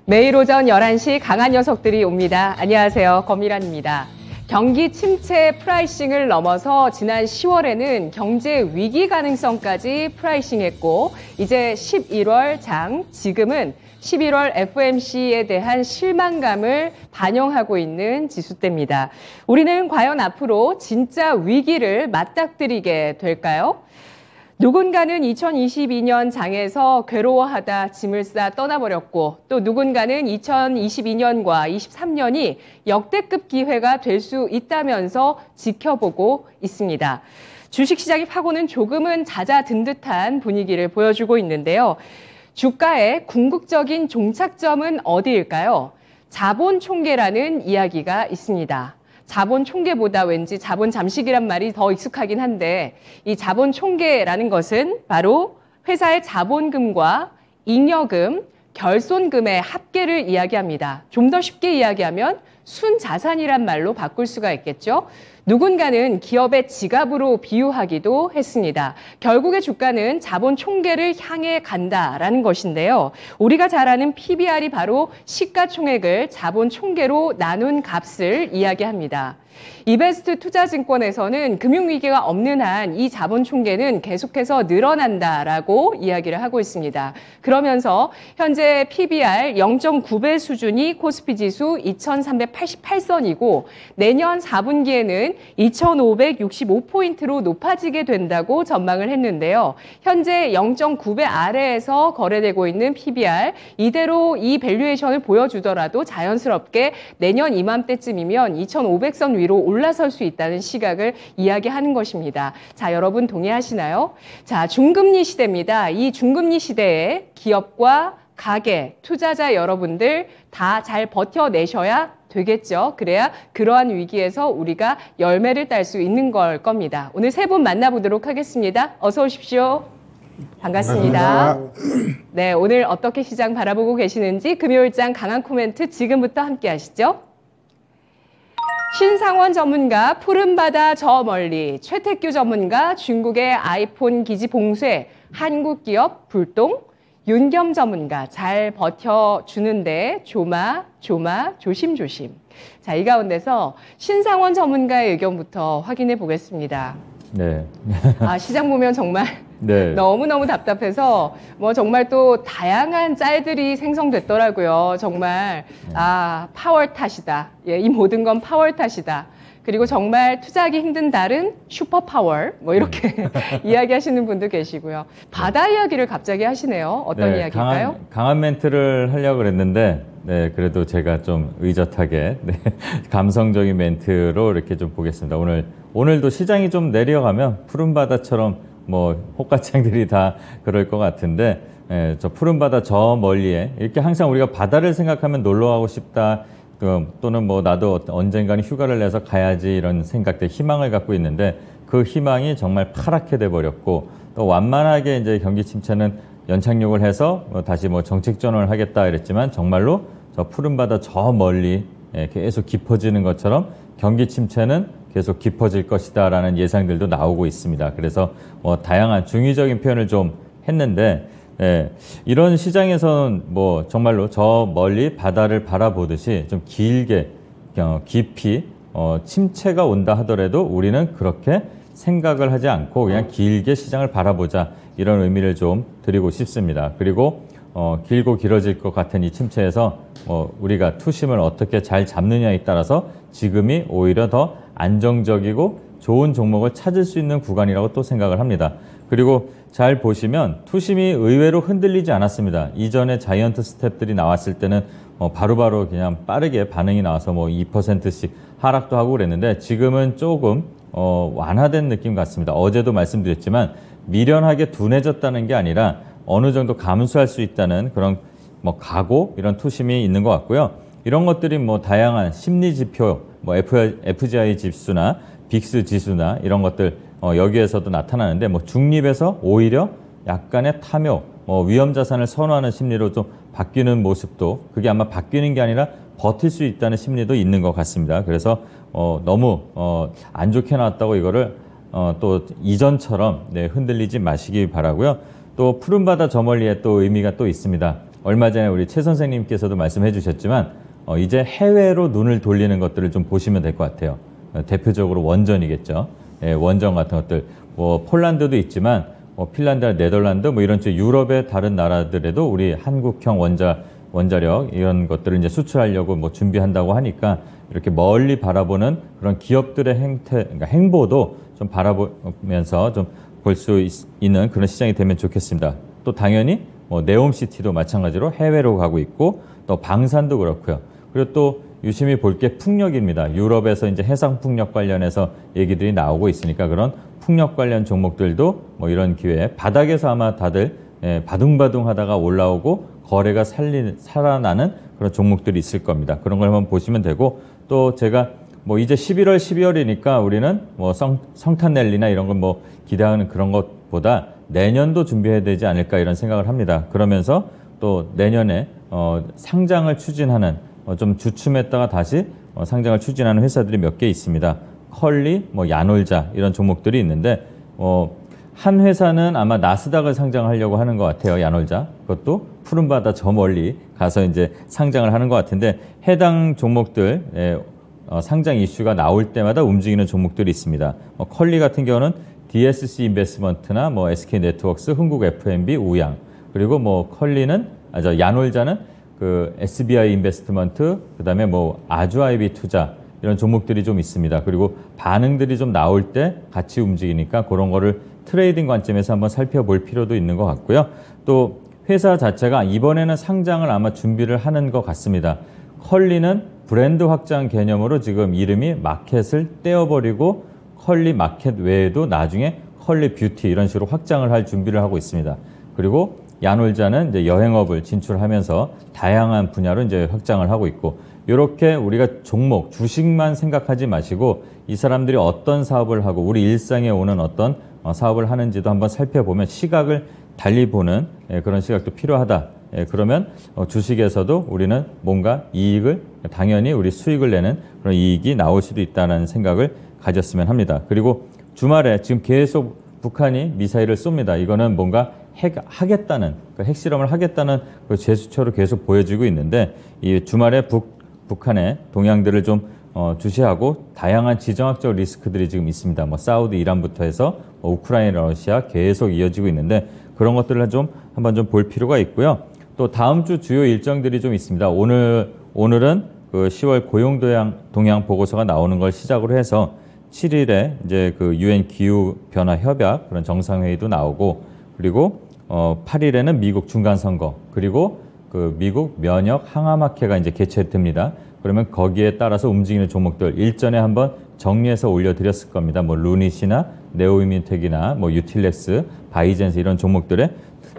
매일 오전 11시 강한 녀석들이 옵니다. 안녕하세요. 권미란입니다. 경기 침체 프라이싱을 넘어서 지난 10월에는 경제 위기 가능성까지 프라이싱했고 이제 11월 장, 지금은 11월 FOMC에 대한 실망감을 반영하고 있는 지수대입니다. 우리는 과연 앞으로 진짜 위기를 맞닥뜨리게 될까요? 누군가는 2022년 장에서 괴로워하다 짐을 싸 떠나버렸고 또 누군가는 2022년과 23년이 역대급 기회가 될 수 있다면서 지켜보고 있습니다. 주식시장의 파고는 조금은 잦아든 듯한 분위기를 보여주고 있는데요. 주가의 궁극적인 종착점은 어디일까요? 자본 총계라는 이야기가 있습니다. 자본 총계보다 왠지 자본 잠식이란 말이 더 익숙하긴 한데 이 자본 총계라는 것은 바로 회사의 자본금과 잉여금, 결손금의 합계를 이야기합니다. 좀 더 쉽게 이야기하면 순자산이란 말로 바꿀 수가 있겠죠. 누군가는 기업의 지갑으로 비유하기도 했습니다. 결국의 주가는 자본 총계를 향해 간다라는 것인데요. 우리가 잘 아는 PBR이 바로 시가총액을 자본 총계로 나눈 값을 이야기합니다. 이베스트 투자증권에서는 금융위기가 없는 한 이 자본 총계는 계속해서 늘어난다라고 이야기를 하고 있습니다. 그러면서 현재 PBR 0.9배 수준이 코스피 지수 2388선이고 내년 4분기에는 2565포인트로 높아지게 된다고 전망을 했는데요. 현재 0.9배 아래에서 거래되고 있는 PBR 이대로 이 밸류에이션을 보여주더라도 자연스럽게 내년 이맘때쯤이면 2500선 위로 올라설 수 있다는 시각을 이야기하는 것입니다. 자, 여러분 동의하시나요? 자, 중금리 시대입니다. 이 중금리 시대에 기업과 가계, 투자자 여러분들 다 잘 버텨내셔야 되겠죠. 그래야 그러한 위기에서 우리가 열매를 딸 수 있는 걸 겁니다. 오늘 세 분 만나보도록 하겠습니다. 어서 오십시오. 반갑습니다. 네, 오늘 어떻게 시장 바라보고 계시는지 금요일장 강한 코멘트 지금부터 함께 하시죠. 신상원 전문가 푸른바다 저 멀리, 최태규 전문가 중국의 아이폰 기지 봉쇄, 한국 기업 불똥, 윤겸 전문가 잘 버텨주는데 조심조심. 자, 이 가운데서 신상원 전문가의 의견부터 확인해 보겠습니다. 네. 시장 보면 정말 네. 너무너무 답답해서 정말 또 다양한 짤들이 생성됐더라고요. 정말 파워 탓이다. 예, 이 모든 건 파워 탓이다. 그리고 정말 투자하기 힘든 달은 슈퍼 파워 이렇게 이야기하시는 분도 계시고요. 바다 이야기를 갑자기 하시네요. 어떤 이야기일까요? 강한 멘트를 하려고 그랬는데 네, 그래도 제가 좀 의젓하게 감성적인 멘트로 이렇게 좀 보겠습니다. 오늘도 시장이 좀 내려가면 푸른 바다처럼 호가창들이 다 그럴 것 같은데 저 푸른 바다 저 멀리에 이렇게 항상 우리가 바다를 생각하면 놀러 가고 싶다 또는 나도 언젠가는 휴가를 내서 가야지 이런 생각들 희망을 갖고 있는데 그 희망이 정말 파랗게 돼 버렸고 또 완만하게 이제 경기 침체는 연착륙을 해서 다시 정책 전환을 하겠다 이랬지만 정말로 저 푸른 바다 저 멀리 계속 깊어지는 것처럼 경기 침체는 계속 깊어질 것이다라는 예상들도 나오고 있습니다. 그래서 다양한 중의적인 표현을 좀 했는데 이런 시장에서는 정말로 저 멀리 바다를 바라보듯이 좀 길게 깊이 침체가 온다 하더라도 우리는 그렇게 생각을 하지 않고 그냥 길게 시장을 바라보자 이런 의미를 좀 드리고 싶습니다. 그리고 길고 길어질 것 같은 이 침체에서 우리가 투심을 어떻게 잘 잡느냐에 따라서 지금이 오히려 더 안정적이고 좋은 종목을 찾을 수 있는 구간이라고 또 생각을 합니다. 그리고 잘 보시면 투심이 의외로 흔들리지 않았습니다. 이전에 자이언트 스텝들이 나왔을 때는 바로바로 그냥 빠르게 반응이 나와서 2%씩 하락도 하고 그랬는데 지금은 조금 완화된 느낌 같습니다. 어제도 말씀드렸지만 미련하게 둔해졌다는 게 아니라 어느 정도 감수할 수 있다는 그런 각오 이런 투심이 있는 것 같고요. 이런 것들이 다양한 심리 지표, FGI 지수나 빅스 지수나 이런 것들 여기에서도 나타나는데 중립에서 오히려 약간의 탐욕, 위험 자산을 선호하는 심리로 좀 바뀌는 모습도 그게 아마 바뀌는 게 아니라 버틸 수 있다는 심리도 있는 것 같습니다. 그래서 너무 안 좋게 나왔다고 이거를 또 이전처럼 흔들리지 마시기 바라고요. 또 푸른 바다 저 멀리에 또 의미가 또 있습니다. 얼마 전에 우리 최 선생님께서도 말씀해 주셨지만 이제 해외로 눈을 돌리는 것들을 좀 보시면 될 것 같아요. 대표적으로 원전이겠죠. 예, 원전 같은 것들. 뭐 폴란드도 있지만 핀란드, 네덜란드 뭐 이런 쪽 유럽의 다른 나라들에도 우리 한국형 원자력 이런 것들을 이제 수출하려고 뭐 준비한다고 하니까 이렇게 멀리 바라보는 그런 기업들의 그러니까 행보도 좀 바라보면서 좀 볼 수 있는 그런 시장이 되면 좋겠습니다. 또 당연히 뭐 네옴시티도 마찬가지로 해외로 가고 있고 또 방산도 그렇고요. 그리고 또 유심히 볼 게 풍력입니다. 유럽에서 이제 해상 풍력 관련해서 얘기들이 나오고 있으니까 그런 풍력 관련 종목들도 뭐 이런 기회에 바닥에서 아마 다들 바둥바둥 하다가 올라오고 거래가 살아나는 그런 종목들이 있을 겁니다. 그런 걸 한번 보시면 되고 또 제가 뭐 이제 11월, 12월이니까 우리는 뭐 성탄랠리나 이런 걸 뭐 기대하는 그런 것보다 내년도 준비해야 되지 않을까 이런 생각을 합니다. 그러면서 또 내년에 상장을 추진하는 좀 주춤했다가 다시 상장을 추진하는 회사들이 몇 개 있습니다. 컬리, 뭐 야놀자 이런 종목들이 있는데 한 회사는 아마 나스닥을 상장하려고 하는 것 같아요. 야놀자. 그것도 푸른바다 저 멀리 가서 이제 상장을 하는 것 같은데 해당 종목들 상장 이슈가 나올 때마다 움직이는 종목들이 있습니다. 컬리 같은 경우는 DSC 인베스트먼트나 뭐 SK 네트워크스, 흥국 F&B, 우양 그리고 뭐 컬리는 야놀자는 그 SBI 인베스트먼트 그다음에 뭐 아주아이비 투자 이런 종목들이 좀 있습니다. 그리고 반응들이 좀 나올 때 같이 움직이니까 그런 거를 트레이딩 관점에서 한번 살펴볼 필요도 있는 것 같고요. 또 회사 자체가 이번에는 상장을 아마 준비를 하는 것 같습니다. 컬리는 브랜드 확장 개념으로 지금 이름이 마켓을 떼어버리고 컬리 마켓 외에도 나중에 컬리 뷰티 이런 식으로 확장을 할 준비를 하고 있습니다. 그리고 야놀자는 이제 여행업을 진출하면서 다양한 분야로 이제 확장을 하고 있고 이렇게 우리가 종목, 주식만 생각하지 마시고 이 사람들이 어떤 사업을 하고 우리 일상에 오는 어떤 사업을 하는지도 한번 살펴보면 시각을 달리 보는 그런 시각도 필요하다. 그러면 주식에서도 우리는 뭔가 이익을 당연히 우리 수익을 내는 그런 이익이 나올 수도 있다는 생각을 가졌으면 합니다. 그리고 주말에 지금 계속 북한이 미사일을 쏩니다. 이거는 뭔가 하겠다는 핵실험을 하겠다는 그 제스처로 계속 보여지고 있는데 이 주말에 북한의 동향들을 좀 주시하고 다양한 지정학적 리스크들이 지금 있습니다. 뭐 사우디, 이란부터 해서 우크라이나, 러시아 계속 이어지고 있는데 그런 것들을 좀 한번 좀 볼 필요가 있고요. 또 다음 주 주요 일정들이 좀 있습니다. 오늘은 그 10월 고용 동향 보고서가 나오는 걸 시작으로 해서 7일에 이제 그 유엔 기후 변화 협약 그런 정상회의도 나오고 그리고 8일에는 미국 중간 선거 그리고 그 미국 면역 항암학회가 이제 개최됩니다. 그러면 거기에 따라서 움직이는 종목들 일전에 한번 정리해서 올려드렸을 겁니다. 뭐 루닛이나 네오이민텍이나 뭐 유틸렉스, 바이젠스 이런 종목들의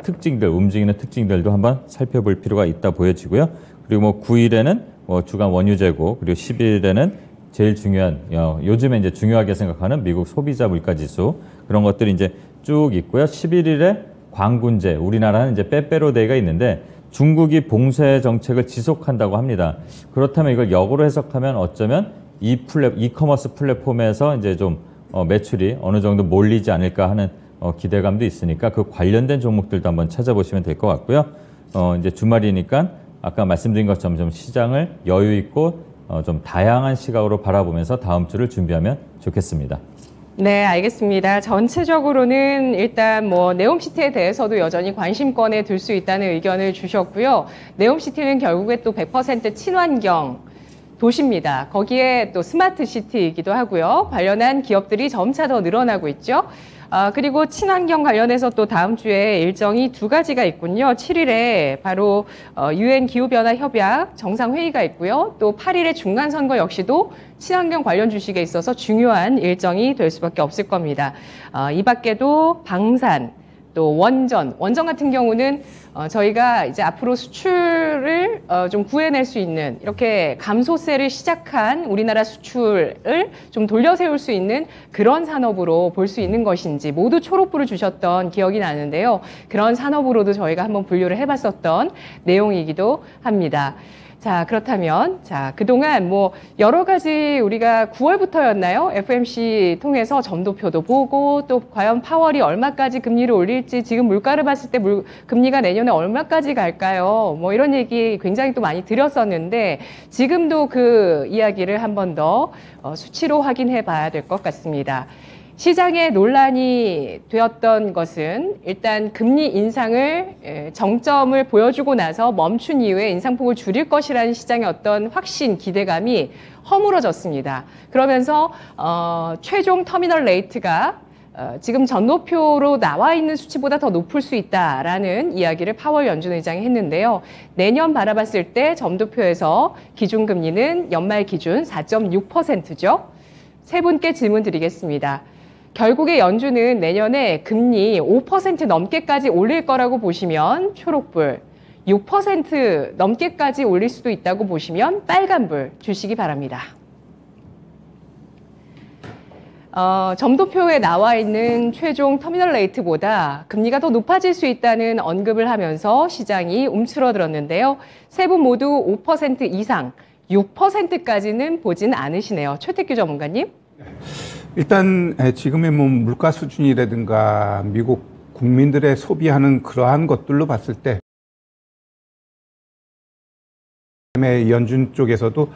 특징들, 움직이는 특징들도 한번 살펴볼 필요가 있다 보여지고요. 그리고 뭐 9일에는 뭐 주간 원유 재고 그리고 10일에는 제일 중요한 요즘에 이제 중요하게 생각하는 미국 소비자 물가 지수 그런 것들이 이제 쭉 있고요. 11일에 광군제 우리나라는 이제 빼빼로데이가 있는데 중국이 봉쇄 정책을 지속한다고 합니다. 그렇다면 이걸 역으로 해석하면 어쩌면 이커머스 플랫폼에서 이제 좀 매출이 어느 정도 몰리지 않을까 하는 기대감도 있으니까 그 관련된 종목들도 한번 찾아보시면 될 것 같고요. 이제 주말이니까 아까 말씀드린 것처럼 좀 시장을 여유 있고 좀 다양한 시각으로 바라보면서 다음 주를 준비하면 좋겠습니다. 네, 알겠습니다. 전체적으로는 일단 뭐 네옴시티에 대해서도 여전히 관심권에 들 수 있다는 의견을 주셨고요. 네옴시티는 결국에 또 100% 친환경 도시입니다. 거기에 또 스마트 시티이기도 하고요. 관련한 기업들이 점차 더 늘어나고 있죠. 그리고 친환경 관련해서 또 다음 주에 일정이 두 가지가 있군요. 7일에 바로 유엔 기후변화 협약 정상회의가 있고요. 또 8일에 중간선거 역시도 친환경 관련 주식에 있어서 중요한 일정이 될 수밖에 없을 겁니다. 이 밖에도 방산, 또 원전 같은 경우는 저희가 이제 앞으로 수출을 좀 구해낼 수 있는 이렇게 감소세를 시작한 우리나라 수출을 좀 돌려 세울 수 있는 그런 산업으로 볼 수 있는 것인지 모두 초록불을 주셨던 기억이 나는데요. 그런 산업으로도 저희가 한번 분류를 해봤었던 내용이기도 합니다. 자, 그렇다면, 그동안 뭐, 여러 가지 우리가 9월부터였나요? FOMC 통해서 점도표도 보고, 또 과연 파월이 얼마까지 금리를 올릴지, 지금 물가를 봤을 때 금리가 내년 내년에 얼마까지 갈까요? 뭐 이런 얘기 굉장히 또 많이 드렸었는데 지금도 그 이야기를 한 번 더 수치로 확인해 봐야 될 것 같습니다. 시장의 논란이 되었던 것은 일단 금리 인상을 정점을 보여주고 나서 멈춘 이후에 인상폭을 줄일 것이라는 시장의 어떤 확신, 기대감이 허물어졌습니다. 그러면서 최종 터미널 레이트가 지금 전노표로 나와 있는 수치보다 더 높을 수 있다라는 이야기를 파월 연준 의장이 했는데요. 내년 바라봤을 때 점도표에서 기준금리는 연말 기준 4.6%죠. 세 분께 질문 드리겠습니다. 결국에 연준은 내년에 금리 5% 넘게까지 올릴 거라고 보시면 초록불, 6% 넘게까지 올릴 수도 있다고 보시면 빨간불 주시기 바랍니다. 점도표에 나와 있는 최종 터미널 레이트보다 금리가 더 높아질 수 있다는 언급을 하면서 시장이 움츠러들었는데요. 세 분 모두 5% 이상, 6%까지는 보진 않으시네요. 최택규 전문가님. 일단 지금의 뭐 물가 수준이라든가 미국 국민들의 소비하는 그러한 것들로 봤을 때 연준 쪽에서도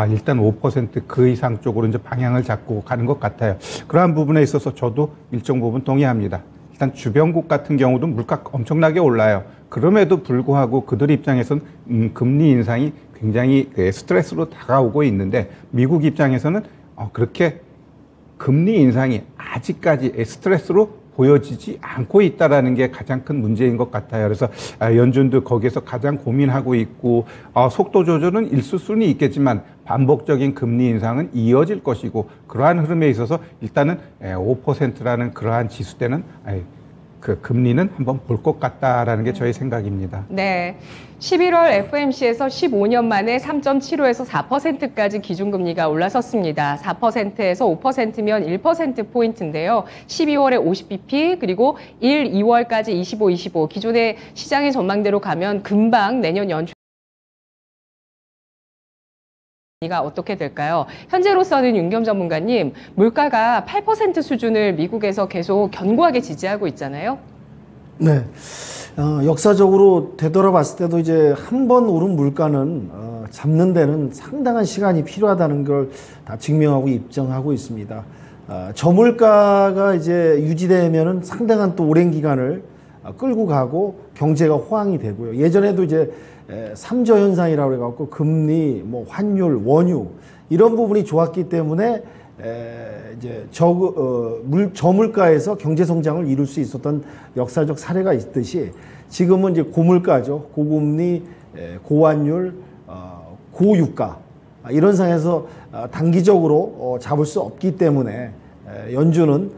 일단 5% 이상 쪽으로 이제 방향을 잡고 가는 것 같아요. 그러한 부분에 있어서 저도 일정 부분 동의합니다. 일단 주변국 같은 경우도 물가 엄청나게 올라요. 그럼에도 불구하고 그들 입장에서는 금리 인상이 굉장히 스트레스로 다가오고 있는데 미국 입장에서는 그렇게 금리 인상이 아직까지 스트레스로 보여지지 않고 있다는 게 가장 큰 문제인 것 같아요. 그래서 연준도 거기에서 가장 고민하고 있고 속도 조절은 있을 수는 있겠지만 반복적인 금리 인상은 이어질 것이고 그러한 흐름에 있어서 일단은 5%라는 그러한 지수대는 그 금리는 한번 볼 것 같다라는 게 저의 생각입니다. 네. 11월 FOMC에서 15년 만에 3.75에서 4%까지 기준금리가 올라섰습니다. 4%에서 5%면 1%포인트인데요. 12월에 50bp 그리고 1, 2월까지 25, 25. 기존의 시장의 전망대로 가면 금방 내년 연초 가 어떻게 될까요? 현재로서는 윤겸 전문가님, 물가가 8% 수준을 미국에서 계속 견고하게 지지하고 있잖아요. 네. 역사적으로 되돌아봤을 때도 이제 한 번 오른 물가는 잡는 데는 상당한 시간이 필요하다는 걸 다 증명하고 입증하고 있습니다. 저물가가 이제 유지되면은 상당한 또 오랜 기간을 끌고 가고 경제가 호황이 되고요. 예전에도 이제 삼저 현상이라고 해갖고 금리, 뭐 환율, 원유 이런 부분이 좋았기 때문에 이제 저물가에서 경제 성장을 이룰 수 있었던 역사적 사례가 있듯이 지금은 이제 고물가죠. 고금리, 고환율, 고유가 이런 상황에서 단기적으로 잡을 수 없기 때문에 연준은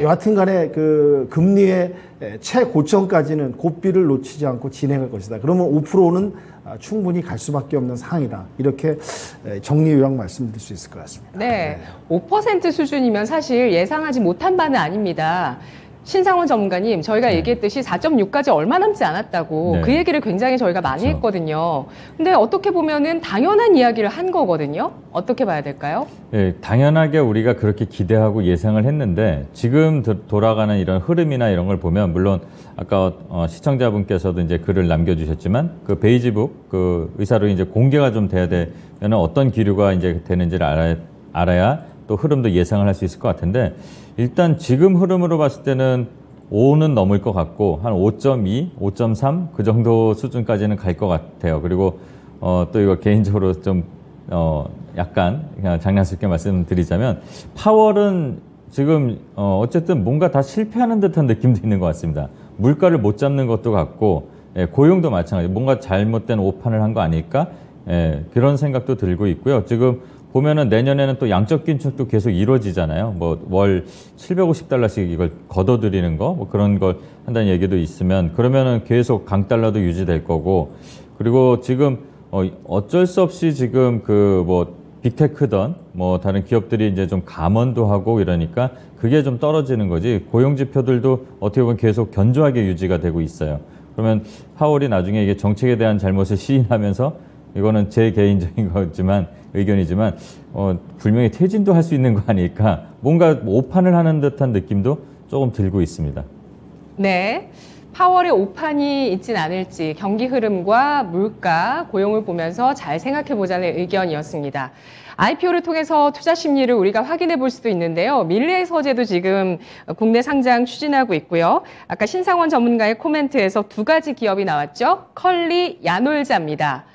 여하튼 간에 그 금리의 최고점까지는 고비를 놓치지 않고 진행할 것이다. 그러면 5%는 충분히 갈 수밖에 없는 상황이다. 이렇게 정리 요약 말씀드릴 수 있을 것 같습니다. 네. 5% 수준이면 사실 예상하지 못한 바는 아닙니다. 신상원 전문가님, 저희가 얘기했듯이 4.6까지 얼마 남지 않았다고 그 얘기를 굉장히 저희가 많이 했거든요. 근데 어떻게 보면은 당연한 이야기를 한 거거든요. 어떻게 봐야 될까요? 예, 당연하게 우리가 그렇게 기대하고 예상을 했는데 지금 돌아가는 이런 흐름이나 이런 걸 보면 물론 아까 시청자분께서도 이제 글을 남겨주셨지만 그 베이지북 그 의사로 이제 공개가 좀 돼야 되면 어떤 기류가 이제 되는지를 알아야 또 흐름도 예상을 할 수 있을 것 같은데 일단 지금 흐름으로 봤을 때는 5는 넘을 것 같고 한 5.2, 5.3 그 정도 수준까지는 갈 것 같아요. 그리고 또 이거 개인적으로 좀 약간 그냥 장난스럽게 말씀드리자면 파월은 지금 어쨌든 뭔가 다 실패하는 듯한 느낌도 있는 것 같습니다. 물가를 못 잡는 것도 같고 고용도 마찬가지. 뭔가 잘못된 오판을 한 거 아닐까? 그런 생각도 들고 있고요. 지금 보면은 내년에는 또 양적 긴축도 계속 이루어지잖아요. 뭐 월 750달러씩 이걸 걷어들이는 거, 뭐 그런 걸 한다는 얘기도 있으면 그러면은 계속 강달러도 유지될 거고 그리고 지금 어쩔 수 없이 지금 그 뭐 빅테크든 뭐 다른 기업들이 이제 좀 감원도 하고 이러니까 그게 좀 떨어지는 거지 고용 지표들도 어떻게 보면 계속 견조하게 유지가 되고 있어요. 그러면 파월이 나중에 이게 정책에 대한 잘못을 시인하면서 이거는 제 개인적인 거지만 의견이지만 분명히 퇴진도 할 수 있는 거 아닐까 뭔가 오판을 하는 듯한 느낌도 조금 들고 있습니다. 네. 4월에 오판이 있진 않을지 경기 흐름과 물가, 고용을 보면서 잘 생각해 보자는 의견이었습니다. IPO를 통해서 투자 심리를 우리가 확인해 볼 수도 있는데요. 밀레서재도 지금 국내 상장 추진하고 있고요. 아까 신상원 전문가의 코멘트에서 두 가지 기업이 나왔죠. 컬리, 야놀자입니다.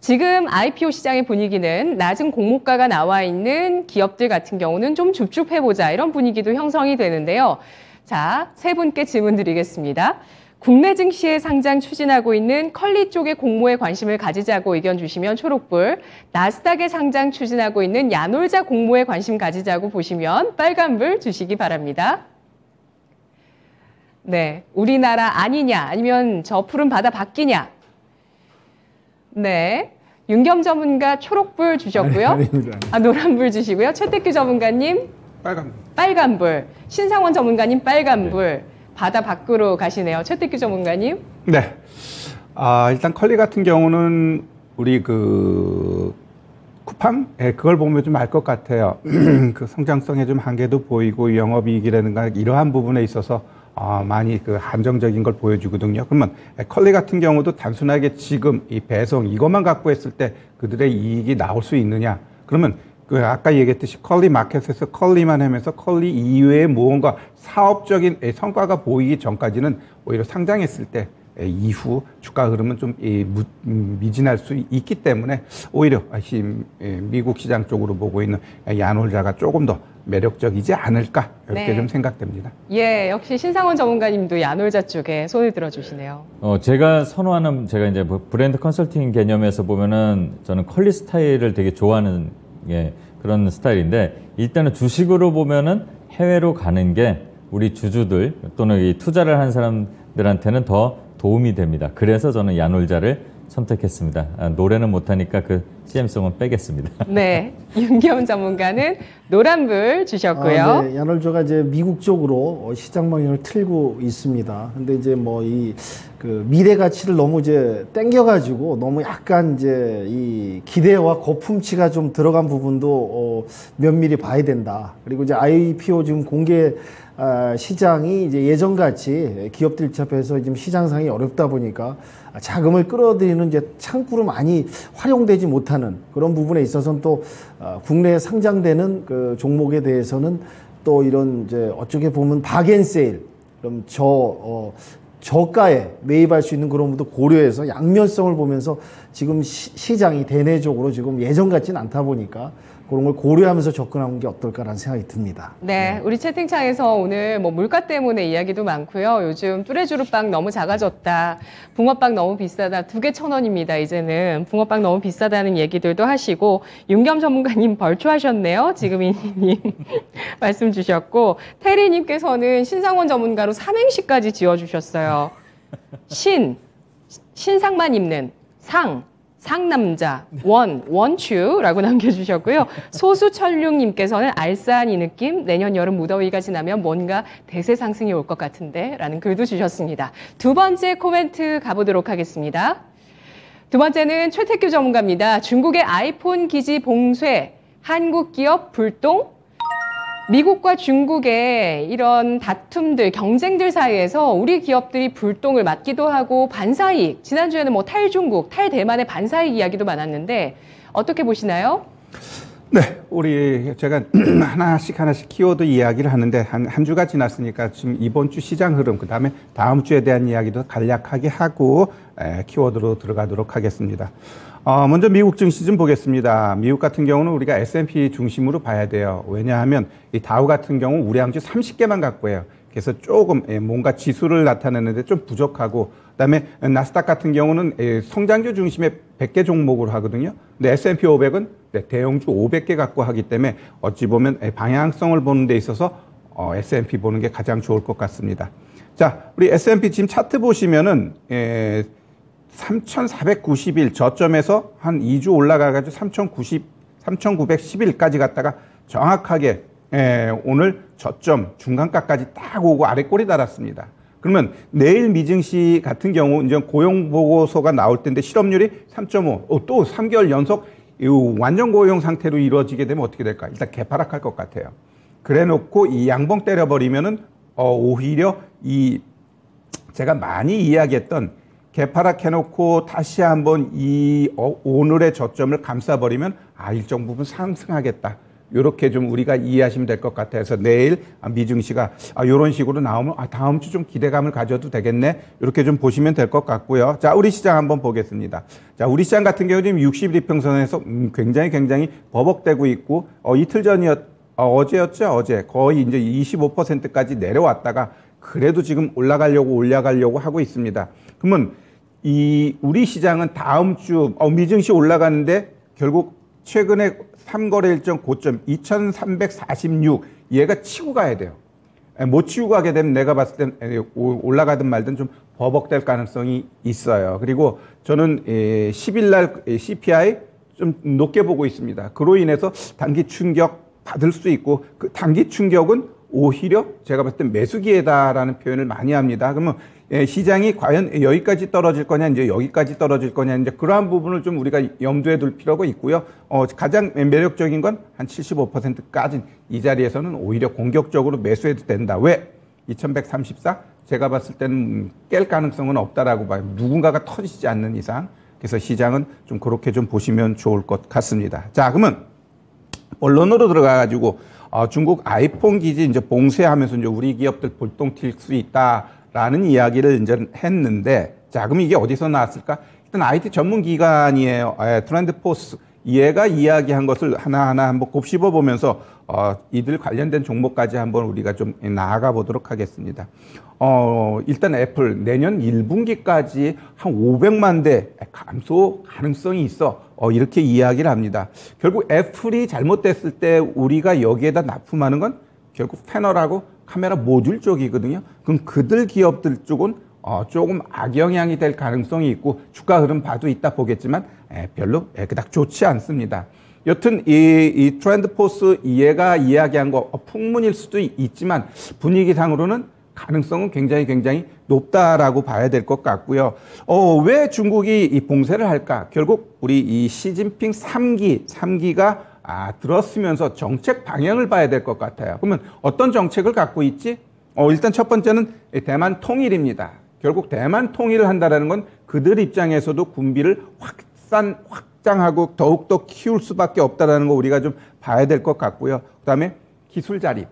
지금 IPO 시장의 분위기는 낮은 공모가가 나와 있는 기업들 같은 경우는 좀 줍줍해보자 이런 분위기도 형성이 되는데요. 자, 세 분께 질문 드리겠습니다. 국내 증시에 상장 추진하고 있는 컬리 쪽의 공모에 관심을 가지자고 의견 주시면 초록불, 나스닥에 상장 추진하고 있는 야놀자 공모에 관심 가지자고 보시면 빨간불 주시기 바랍니다. 네, 우리나라 아니냐 아니면 저 푸른 바다 바뀌냐. 네, 윤겸 전문가 초록불 주셨고요. 아닙니다. 노란불 주시고요. 최태규 전문가님 빨간불, 신상원 전문가님 빨간불. 바다 밖으로 가시네요. 최태규 전문가님. 네. 일단 컬리 같은 경우는 우리 그 쿠팡? 네, 그걸 보면 좀 알 것 같아요. 그 성장성에 좀 한계도 보이고 영업이익이라든가 이러한 부분에 있어서 많이 그 한정적인 걸 보여주거든요. 그러면 컬리 같은 경우도 단순하게 지금 이 배송 이것만 갖고 했을 때 그들의 이익이 나올 수 있느냐? 그러면 그 아까 얘기했듯이 컬리 마켓에서 컬리만 하면서 컬리 이외에 무언가 사업적인 성과가 보이기 전까지는 오히려 상장했을 때 이후 주가 흐름은 좀 미진할 수 있기 때문에 오히려 미국 시장 쪽으로 보고 있는 야놀자가 조금 더 매력적이지 않을까 이렇게 네. 좀 생각됩니다. 예, 역시 신상원 전문가님도 야놀자 쪽에 손을 들어주시네요. 제가 선호하는 제가 이제 브랜드 컨설팅 개념에서 보면은 저는 컬리 스타일을 되게 좋아하는 그런 스타일인데 일단은 주식으로 보면은 해외로 가는 게 우리 주주들 또는 이 투자를 한 사람들한테는 더 도움이 됩니다. 그래서 저는 야놀자를 선택했습니다. 노래는 못하니까 그 CM송은 빼겠습니다. 네, 윤겸 전문가는 노란불 주셨고요. 네, 야놀자가 이제 미국 쪽으로 시장 방향을 틀고 있습니다. 근데 이제 뭐 이 그 미래 가치를 너무 이제 땡겨가지고 너무 약간 이제 이 기대와 거품치가 좀 들어간 부분도 면밀히 봐야 된다. 그리고 이제 IPO 지금 공개 시장이 이제 예전같이 기업들 접해서 지금 시장상이 어렵다 보니까 자금을 끌어들이는 이제 창구로 많이 활용되지 못하는 그런 부분에 있어서는 또 국내에 상장되는 그 종목에 대해서는 또 이런 이제 어떻게 보면 바겐세일 그럼 저가에 매입할 수 있는 그런 것도 고려해서 양면성을 보면서 지금 시장이 대내적으로 지금 예전 같지는 않다 보니까 그런 걸 고려하면서 접근하는 게 어떨까라는 생각이 듭니다. 네, 우리 채팅창에서 오늘 뭐 물가 때문에 이야기도 많고요. 요즘 뚜레쥬르빵 너무 작아졌다. 붕어빵 너무 비싸다. 2개 1,000원입니다. 이제는 붕어빵 너무 비싸다는 얘기들도 하시고 윤겸 전문가님 벌초하셨네요. 지금 이님 말씀 주셨고 테리님께서는 신상원 전문가로 삼행시까지 지어주셨어요. 신상만 입는 상남자, 원추라고 남겨주셨고요. 소수철육님께서는 알싸한 이 느낌, 내년 여름 무더위가 지나면 뭔가 대세 상승이 올 것 같은데 라는 글도 주셨습니다. 두 번째 코멘트 가보도록 하겠습니다. 두 번째는 최태규 전문가입니다. 중국의 아이폰 기지 봉쇄, 한국 기업 불똥? 미국과 중국의 이런 다툼들, 경쟁들 사이에서 우리 기업들이 불똥을 맞기도 하고 반사이익, 지난주에는 뭐 탈중국, 탈대만의 반사이익 이야기도 많았는데 어떻게 보시나요? 네, 제가 하나씩 키워드 이야기를 하는데 한 주가 지났으니까 지금 이번 주 시장 흐름, 그다음에 다음 주에 대한 이야기도 간략하게 하고 키워드로 들어가도록 하겠습니다. 먼저 미국 증시 좀 보겠습니다. 미국 같은 경우는 우리가 S&P 중심으로 봐야 돼요. 왜냐하면 이 다우 같은 경우 우량주 30개만 갖고 해요. 그래서 조금 뭔가 지수를 나타내는데 좀 부족하고, 그다음에 나스닥 같은 경우는 성장주 중심의 100개 종목으로 하거든요. 근데 S&P 500은 대형주 500개 갖고 하기 때문에 어찌 보면 방향성을 보는 데 있어서 S&P 보는 게 가장 좋을 것 같습니다. 자, 우리 S&P 지금 차트 보시면은 3,491 저점에서 한 2주 올라가가지고 3,911까지 갔다가 정확하게 오늘 저점 중간가까지 딱 오고 아래 꼬리 달았습니다. 그러면 내일 미증시 같은 경우 이제 고용 보고서가 나올 텐데 실업률이 3.5, 또 3개월 연속 완전 고용 상태로 이루어지게 되면 어떻게 될까? 일단 개파락할 것 같아요. 그래 놓고 이 양봉 때려버리면은 오히려 제가 많이 이야기했던 개파락해놓고 다시 한번 오늘의 저점을 감싸버리면 일정 부분 상승하겠다. 이렇게 좀 우리가 이해하시면 될 것 같아서 내일 미증시가 이런 식으로 나오면 다음 주 좀 기대감을 가져도 되겠네. 이렇게 좀 보시면 될 것 같고요. 자, 우리 시장 한번 보겠습니다. 자, 우리 시장 같은 경우 지금 60일평선에서 굉장히 버벅대고 있고 이틀 어제였죠? 어제 거의 이제 25%까지 내려왔다가 그래도 지금 올라가려고 하고 있습니다. 그러면 우리 시장은 다음 주 미증시 올라가는데 결국 최근에 3거래 일정 고점 2346 얘가 치고 가야 돼요. 못 치고 가게 되면 내가 봤을 땐 올라가든 말든 좀 버벅될 가능성이 있어요. 그리고 저는 10일 날 CPI 좀 높게 보고 있습니다. 그로 인해서 단기 충격 받을 수 있고 그 단기 충격은 오히려 제가 봤을 때 매수 기회다라는 표현을 많이 합니다. 그러면 시장이 과연 여기까지 떨어질 거냐, 이제 여기까지 떨어질 거냐, 이제 그러한 부분을 좀 우리가 염두에 둘 필요가 있고요. 가장 매력적인 건 한 75%까지 이 자리에서는 오히려 공격적으로 매수해도 된다. 왜? 2134? 제가 봤을 때는 깰 가능성은 없다라고 봐요. 누군가가 터지지 않는 이상. 그래서 시장은 좀 그렇게 좀 보시면 좋을 것 같습니다. 자, 그러면 언론으로 들어가가지고 중국 아이폰 기지 이제 봉쇄하면서 이제 우리 기업들 볼동 튈 수 있다라는 이야기를 이제 했는데, 자, 그럼 이게 어디서 나왔을까? 일단 IT 전문 기관이에요. 트렌드포스. 얘가 이야기한 것을 하나하나 한번 곱씹어 보면서 이들 관련된 종목까지 한번 우리가 좀 나아가 보도록 하겠습니다. 일단 애플 내년 1분기까지 한 500만 대 감소 가능성이 있어. 이렇게 이야기를 합니다. 결국 애플이 잘못됐을 때 우리가 여기에다 납품하는 건 결국 패널하고 카메라 모듈 쪽이거든요. 그럼 그들 기업들 쪽은 조금 악영향이 될 가능성이 있고 주가 흐름 봐도 이따 보겠지만 별로 그닥 좋지 않습니다. 여튼 이 트렌드포스 얘가 이야기한 거 풍문일 수도 있지만 분위기상으로는 가능성은 굉장히 높다라고 봐야 될 것 같고요. 왜 중국이 이 봉쇄를 할까? 결국 우리 이 시진핑 3기가 들었으면서 정책 방향을 봐야 될 것 같아요. 그러면 어떤 정책을 갖고 있지? 일단 첫 번째는 대만 통일입니다. 결국 대만 통일을 한다는 건 그들 입장에서도 군비를 확장하고 더욱더 키울 수밖에 없다는 거 우리가 좀 봐야 될 것 같고요. 그다음에 기술 자립.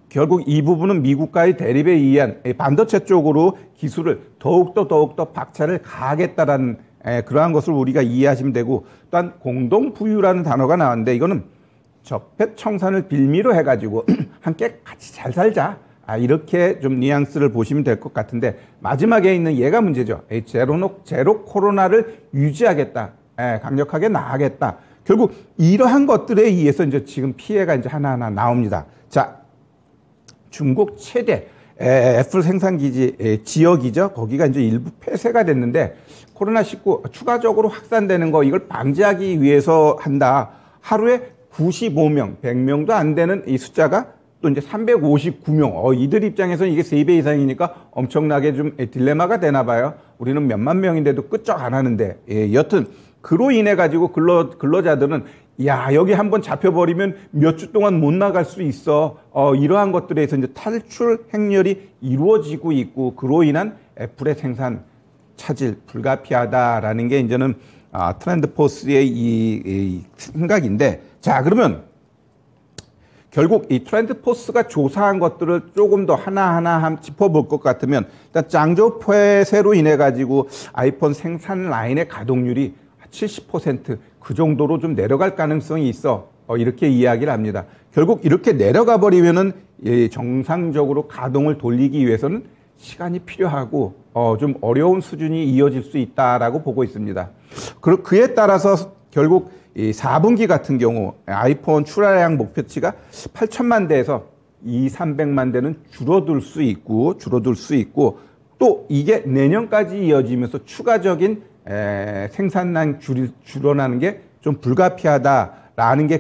결국 이 부분은 미국과의 대립에 의한 반도체 쪽으로 기술을 더욱더 박차를 가하겠다라는 그러한 것을 우리가 이해하시면 되고, 또한 공동 부유라는 단어가 나왔는데 이거는 적폐청산을 빌미로 해가지고 함께 같이 잘 살자. 이렇게 좀 뉘앙스를 보시면 될 것 같은데, 마지막에 있는 얘가 문제죠. 제로 코로나를 유지하겠다. 강력하게 나가겠다. 결국 이러한 것들에 의해서 이제 지금 피해가 이제 하나하나 나옵니다. 자, 중국 최대 애플 생산기지 지역이죠. 거기가 이제 일부 폐쇄가 됐는데 코로나19 추가적으로 확산되는 거 이걸 방지하기 위해서 한다. 하루에 95명, 100명도 안 되는 이 숫자가 또 이제 359명. 이들 입장에서는 이게 3배 이상이니까 엄청나게 좀 딜레마가 되나 봐요. 우리는 몇만 명인데도 끄쩍 안 하는데. 여튼 그로 인해 가지고 근로자들은 여기 한번 잡혀버리면 몇 주 동안 못 나갈 수 있어. 이러한 것들에서 이제 탈출 행렬이 이루어지고 있고, 그로 인한 애플의 생산 차질 불가피하다라는 게 이제는 트렌드포스의 이 생각인데, 자, 그러면 결국 이 트렌드포스가 조사한 것들을 조금 더 하나하나 짚어볼 것 같으면, 일단 짱저우 폐쇄로 인해 가지고 아이폰 생산 라인의 가동률이 70% 그 정도로 좀 내려갈 가능성이 있어. 이렇게 이야기를 합니다. 결국 이렇게 내려가 버리면은 정상적으로 가동을 돌리기 위해서는 시간이 필요하고 좀 어려운 수준이 이어질 수 있다라고 보고 있습니다. 그에 따라서 결국 이 4분기 같은 경우 아이폰 출하량 목표치가 8천만 대에서 2,300만 대는 줄어들 수 있고 또 이게 내년까지 이어지면서 추가적인 생산량 줄어나는 게 좀 불가피하다라는 게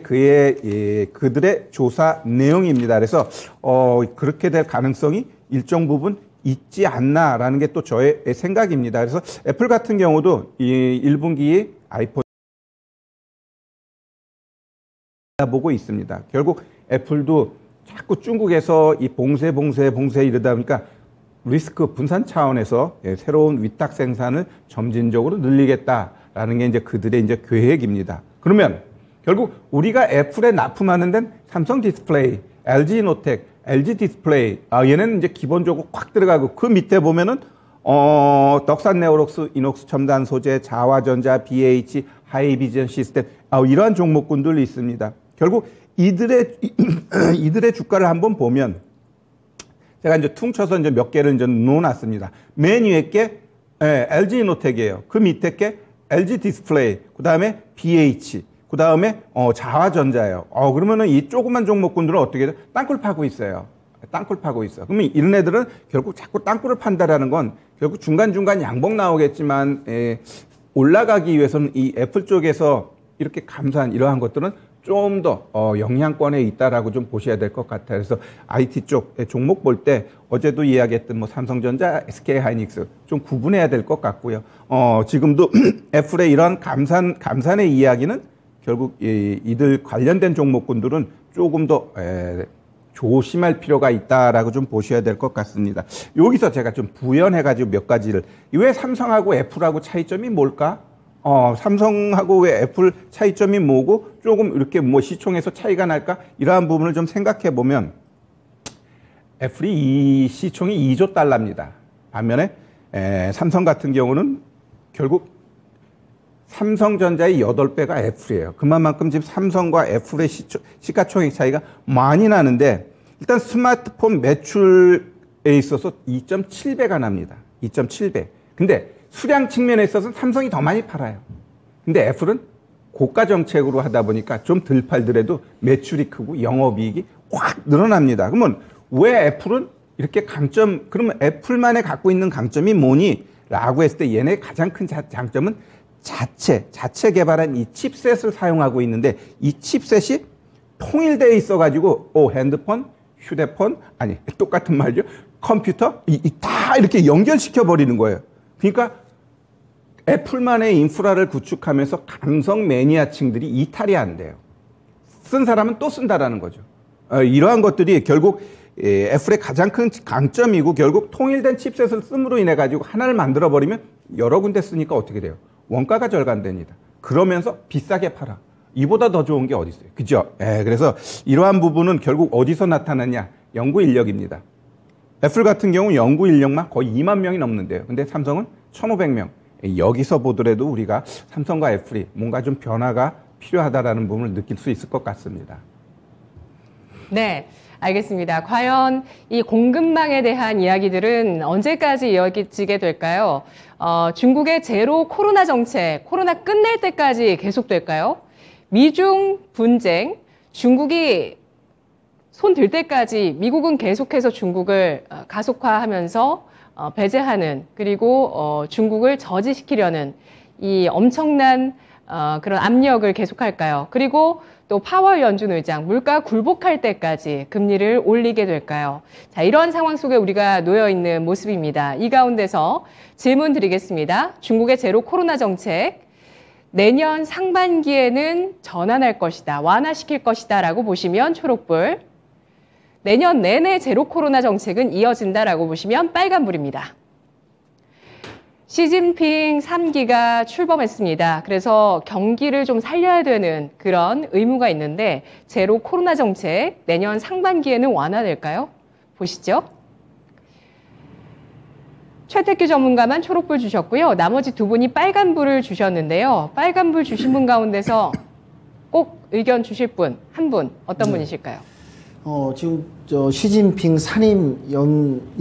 그들의 조사 내용입니다. 그래서 그렇게 될 가능성이 일정 부분 있지 않나라는 게 또 저의 생각입니다. 그래서 애플 같은 경우도 이 1분기 아이폰 보고 있습니다. 결국 애플도 자꾸 중국에서 이 봉쇄 이러다 보니까 리스크 분산 차원에서 새로운 위탁 생산을 점진적으로 늘리겠다라는 게 이제 그들의 이제 계획입니다. 그러면 결국 우리가 애플에 납품하는 데는 삼성 디스플레이, LG 노텍, LG 디스플레이, 얘는 이제 기본적으로 꽉 들어가고 그 밑에 보면은 덕산 네오록스, 이녹스 첨단 소재, 자화전자, BH, 하이비전 시스템, 이러한 종목군들이 있습니다. 결국 이들의 주가를 한번 보면 제가 이제 퉁쳐서 이제 몇 개를 이제 놓아놨습니다. 맨 위에 게 LG 노텍이에요. 그 밑에 게 LG 디스플레이, 그 다음에 BH, 그 다음에 자화전자예요. 그러면은 이 조그만 종목군들은 어떻게 돼요? 땅굴 파고 있어요. 땅굴 파고 있어. 그러면 이런 애들은 결국 자꾸 땅굴을 판다라는 건 결국 중간중간 양봉 나오겠지만 올라가기 위해서는 이 애플 쪽에서 이렇게 감소한 이러한 것들은 좀 더 영향권에 있다라고 좀 보셔야 될 것 같아요. 그래서 IT 쪽 종목 볼 때 어제도 이야기했던 뭐 삼성전자, SK하이닉스 좀 구분해야 될 것 같고요. 지금도 애플의 이런 감산의 이야기는 결국 이들 관련된 종목군들은 조금 더 조심할 필요가 있다라고 좀 보셔야 될 것 같습니다. 여기서 제가 좀 부연해가지고 몇 가지를 왜 삼성하고 애플하고 차이점이 뭘까? 삼성하고 왜 애플 차이점이 뭐고 조금 이렇게 뭐 시총에서 차이가 날까? 이러한 부분을 좀 생각해 보면 애플이 이 시총이 2조 달러입니다. 반면에 삼성 같은 경우는 결국 삼성전자의 8배가 애플이에요. 그만큼 지금 삼성과 애플의 시가총액 차이가 많이 나는데 일단 스마트폰 매출에 있어서 2.7배가 납니다. 2.7배. 근데 수량 측면에 있어서는 삼성이 더 많이 팔아요. 근데 애플은 고가 정책으로 하다 보니까 좀 덜 팔더라도 매출이 크고 영업이익이 확 늘어납니다. 그러면 왜 애플은 이렇게 그러면 애플만에 갖고 있는 강점이 뭐니? 라고 했을 때 얘네 가장 큰 장점은 자체 개발한 이 칩셋을 사용하고 있는데 이 칩셋이 통일되어 있어가지고 핸드폰, 휴대폰, 똑같은 말이죠. 컴퓨터, 다 이렇게 연결시켜 버리는 거예요. 그러니까 애플만의 인프라를 구축하면서 감성 매니아층들이 이탈이 안 돼요. 쓴 사람은 또 쓴다라는 거죠. 이러한 것들이 결국 애플의 가장 큰 강점이고 결국 통일된 칩셋을 씀으로 인해 가지고 하나를 만들어 버리면 여러 군데 쓰니까 어떻게 돼요? 원가가 절감됩니다. 그러면서 비싸게 팔아. 이보다 더 좋은 게 어디 있어요? 그죠? 그래서 이러한 부분은 결국 어디서 나타나냐? 연구 인력입니다. 애플 같은 경우 연구 인력만 거의 2만 명이 넘는데요. 근데 삼성은 1,500명. 여기서 보더라도 우리가 삼성과 애플이 뭔가 좀 변화가 필요하다라는 부분을 느낄 수 있을 것 같습니다. 네, 알겠습니다. 과연 이 공급망에 대한 이야기들은 언제까지 이어지게 될까요? 중국의 제로 코로나 정책, 코로나 끝낼 때까지 계속될까요? 미중 분쟁, 중국이 손 들 때까지 미국은 계속해서 중국을 가속화하면서 배제하는 그리고 중국을 저지시키려는 이 엄청난 그런 압력을 계속할까요? 그리고 또 파월 연준 의장 물가 굴복할 때까지 금리를 올리게 될까요? 자, 이런 상황 속에 우리가 놓여 있는 모습입니다. 이 가운데서 질문 드리겠습니다. 중국의 제로 코로나 정책 내년 상반기에는 전환할 것이다, 완화시킬 것이다라고 보시면 초록불, 내년 내내 제로 코로나 정책은 이어진다라고 보시면 빨간불입니다. 시진핑 3기가 출범했습니다. 그래서 경기를 좀 살려야 되는 그런 의무가 있는데 제로 코로나 정책 내년 상반기에는 완화될까요? 보시죠. 최택규 전문가만 초록불 주셨고요. 나머지 두 분이 빨간불을 주셨는데요. 빨간불 주신 분 가운데서 꼭 의견 주실 분, 한 분, 어떤 분이실까요? 지금 시진핑 산임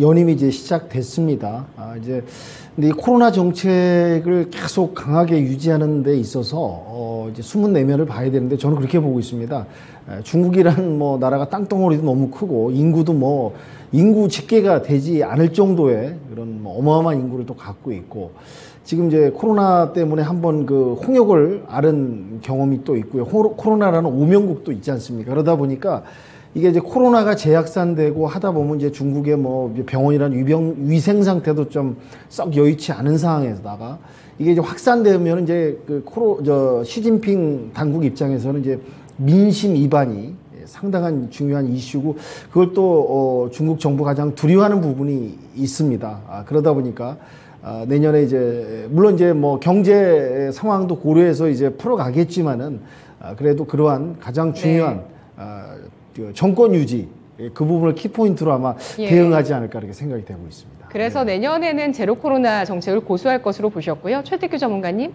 연임이 이제 시작됐습니다. 근데 이 코로나 정책을 계속 강하게 유지하는 데 있어서 이제 숨은 내면을 봐야 되는데 저는 그렇게 보고 있습니다. 중국이란 뭐 나라가 땅덩어리도 너무 크고 인구도 뭐 인구 집계가 되지 않을 정도의 그런 뭐 어마어마한 인구를 또 갖고 있고 지금 이제 코로나 때문에 한번 그 홍역을 앓은 경험이 또 있고요. 코로나라는 오명국도 있지 않습니까? 그러다 보니까 이게 이제 코로나가 재확산되고 하다 보면 이제 중국의 뭐 병원이란 위생 상태도 좀 썩 여의치 않은 상황에다가 이게 이제 확산되면 이제 시진핑 당국 입장에서는 이제 민심 위반이 상당한 중요한 이슈고 그걸 또 중국 정부가 가장 두려워하는 부분이 있습니다. 그러다 보니까 내년에 이제 물론 이제 뭐 경제 상황도 고려해서 이제 풀어가겠지만은 그래도 그러한 가장 중요한 그 정권 유지 그 부분을 키포인트로 아마 대응하지 않을까 이렇게 생각이 되고 있습니다. 그래서 내년에는 제로 코로나 정책을 고수할 것으로 보셨고요. 최태규 전문가님.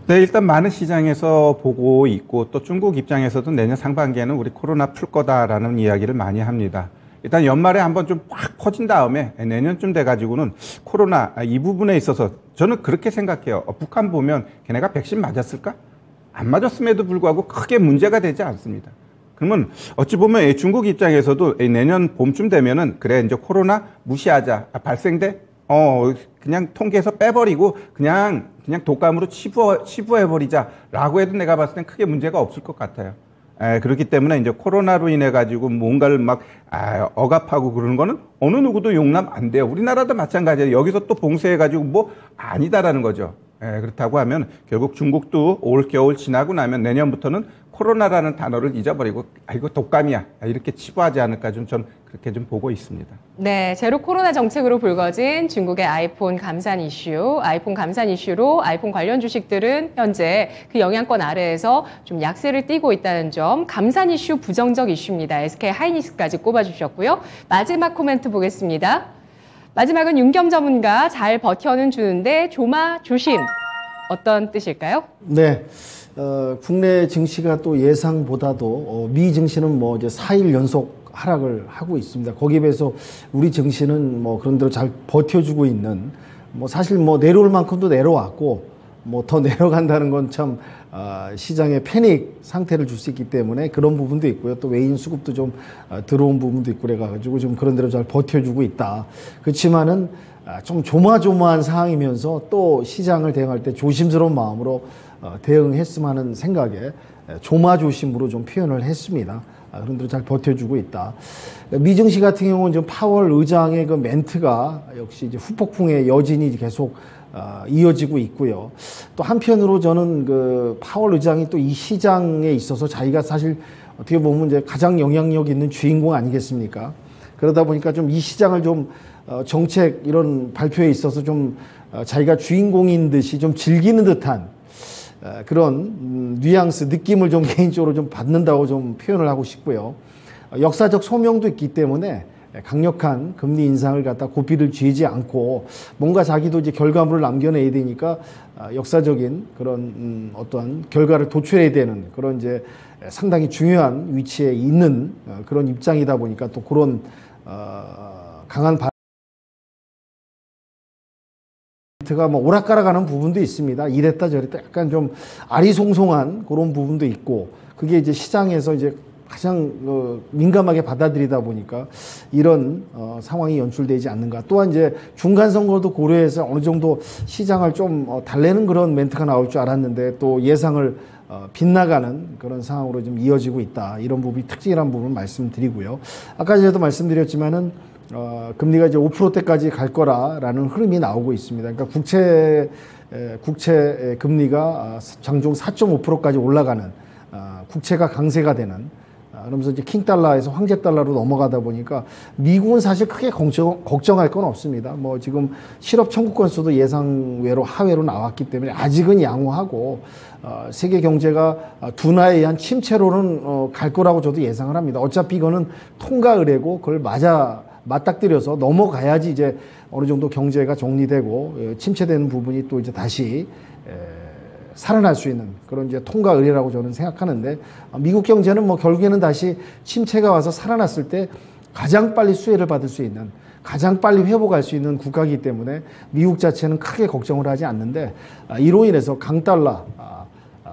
네, 일단 많은 시장에서 보고 있고 또 중국 입장에서도 내년 상반기에는 우리 코로나 풀 거다라는 이야기를 많이 합니다. 일단 연말에 한번 좀 팍 퍼진 다음에 내년쯤 돼가지고는 코로나 이 부분에 있어서 저는 그렇게 생각해요. 북한 보면 걔네가 백신 맞았을까? 안 맞았음에도 불구하고 크게 문제가 되지 않습니다. 그러면 어찌 보면 중국 입장에서도 내년 봄쯤 되면은 그래 이제 코로나 무시하자. 발생돼? 그냥 통계에서 빼버리고 그냥 독감으로 치부해버리자라고 해도 내가 봤을 땐 크게 문제가 없을 것 같아요. 그렇기 때문에 이제 코로나로 인해 가지고 뭔가를 막 억압하고 그러는 거는 어느 누구도 용납 안 돼요. 우리나라도 마찬가지예요. 여기서 또 봉쇄해 가지고 뭐 아니다라는 거죠. 그렇다고 하면 결국 중국도 올 겨울 지나고 나면 내년부터는 코로나라는 단어를 잊어버리고 이거 독감이야 이렇게 치부하지 않을까 전 그렇게 좀 보고 있습니다. 네, 제로 코로나 정책으로 불거진 중국의 아이폰 감산 이슈로 아이폰 관련 주식들은 현재 그 영향권 아래에서 좀 약세를 띠고 있다는 점, 감산 이슈 부정적 이슈입니다. SK 하이닉스까지 꼽아주셨고요. 마지막 코멘트 보겠습니다. 마지막은 윤겸 전문가 잘 버텨는 주는데 조마조심 어떤 뜻일까요? 네. 국내 증시가 또 예상보다도 미 증시는 뭐 이제 4일 연속 하락을 하고 있습니다. 거기에 비해서 우리 증시는 뭐 그런 대로 잘 버텨주고 있는 뭐 사실 뭐 내려올 만큼도 내려왔고 뭐 더 내려간다는 건 참 시장에 패닉 상태를 줄 수 있기 때문에 그런 부분도 있고요. 또 외인 수급도 좀 들어온 부분도 있고 그래가지고 좀 그런 대로 잘 버텨주고 있다. 그렇지만은 좀 조마조마한 상황이면서 또 시장을 대응할 때 조심스러운 마음으로 대응했으면 하는 생각에 조마조심으로 좀 표현을 했습니다. 그런 대로 잘 버텨주고 있다. 미증시 같은 경우는 지금 파월 의장의 그 멘트가 역시 이제 후폭풍의 여진이 계속 이어지고 있고요. 또 한편으로 저는 그 파월 의장이 또 이 시장에 있어서 자기가 사실 어떻게 보면 이제 가장 영향력 있는 주인공 아니겠습니까? 그러다 보니까 좀 이 시장을 좀 정책 이런 발표에 있어서 좀 자기가 주인공인 듯이 좀 즐기는 듯한 그런 뉘앙스, 느낌을 좀 개인적으로 좀 받는다고 좀 표현을 하고 싶고요. 역사적 소명도 있기 때문에 강력한 금리 인상을 갖다 고삐를 쥐지 않고 뭔가 자기도 이제 결과물을 남겨내야 되니까 역사적인 그런 어떠한 결과를 도출해야 되는 그런 이제 상당히 중요한 위치에 있는 그런 입장이다 보니까 또 그런 강한 가 뭐 오락가락하는 부분도 있습니다. 이랬다 저랬다 약간 좀 아리송송한 그런 부분도 있고 그게 이제 시장에서 이제 가장 민감하게 받아들이다 보니까 이런 상황이 연출되지 않는가. 또한 이제 중간 선거도 고려해서 어느 정도 시장을 좀 달래는 그런 멘트가 나올 줄 알았는데 또 예상을 빗나가는 그런 상황으로 좀 이어지고 있다. 이런 부분이 특징이라는 부분을 말씀드리고요. 아까 전에도 말씀드렸지만은 금리가 이제 5%대까지 갈 거라라는 흐름이 나오고 있습니다. 그러니까 국채 금리가 장중 4.5%까지 올라가는 국채가 강세가 되는 그러면서 이제 킹달러에서 황제달러로 넘어가다 보니까 미국은 사실 크게 걱정할 건 없습니다. 뭐 지금 실업 청구 건수도 예상외로 하회로 나왔기 때문에 아직은 양호하고 세계 경제가 둔화에 의한 침체로는 갈 거라고 저도 예상을 합니다. 어차피 이거는 통과 의례고 그걸 맞닥뜨려서 넘어가야지 이제 어느 정도 경제가 정리되고 침체되는 부분이 또 이제 다시 살아날 수 있는 그런 이제 통과 의례라고 저는 생각하는데 미국 경제는 뭐 결국에는 다시 침체가 와서 살아났을 때 가장 빨리 수혜를 받을 수 있는 가장 빨리 회복할 수 있는 국가이기 때문에 미국 자체는 크게 걱정을 하지 않는데 이로 인해서 강달러,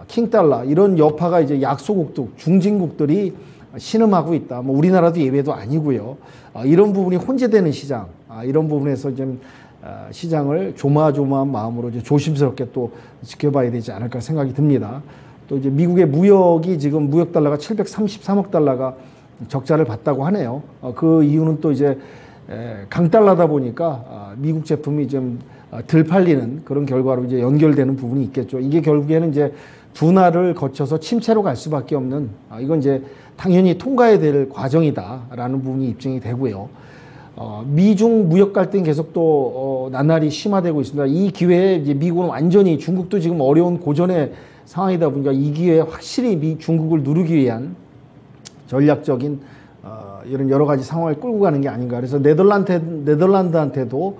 킹달러 이런 여파가 이제 약소국들, 중진국들이 신음하고 있다. 뭐 우리나라도 예외도 아니고요. 이런 부분이 혼재되는 시장, 이런 부분에서 좀 시장을 조마조마한 마음으로 이제 조심스럽게 또 지켜봐야 되지 않을까 생각이 듭니다. 또 이제 미국의 무역이 지금 무역 달러가 733억 달러가 적자를 봤다고 하네요. 그 이유는 또 이제 강달러다 보니까 미국 제품이 좀 덜 팔리는 그런 결과로 이제 연결되는 부분이 있겠죠. 이게 결국에는 이제 둔화를 거쳐서 침체로 갈 수밖에 없는 이건 이제 당연히 통과해야 될 과정이다라는 부분이 입증이 되고요. 미중 무역 갈등이 계속 또 나날이 심화되고 있습니다. 이 기회에 이제 미국은 완전히 중국도 지금 어려운 고전의 상황이다 보니까 이 기회에 확실히 중국을 누르기 위한 전략적인 이런 여러 가지 상황을 끌고 가는 게 아닌가. 그래서 네덜란드한테도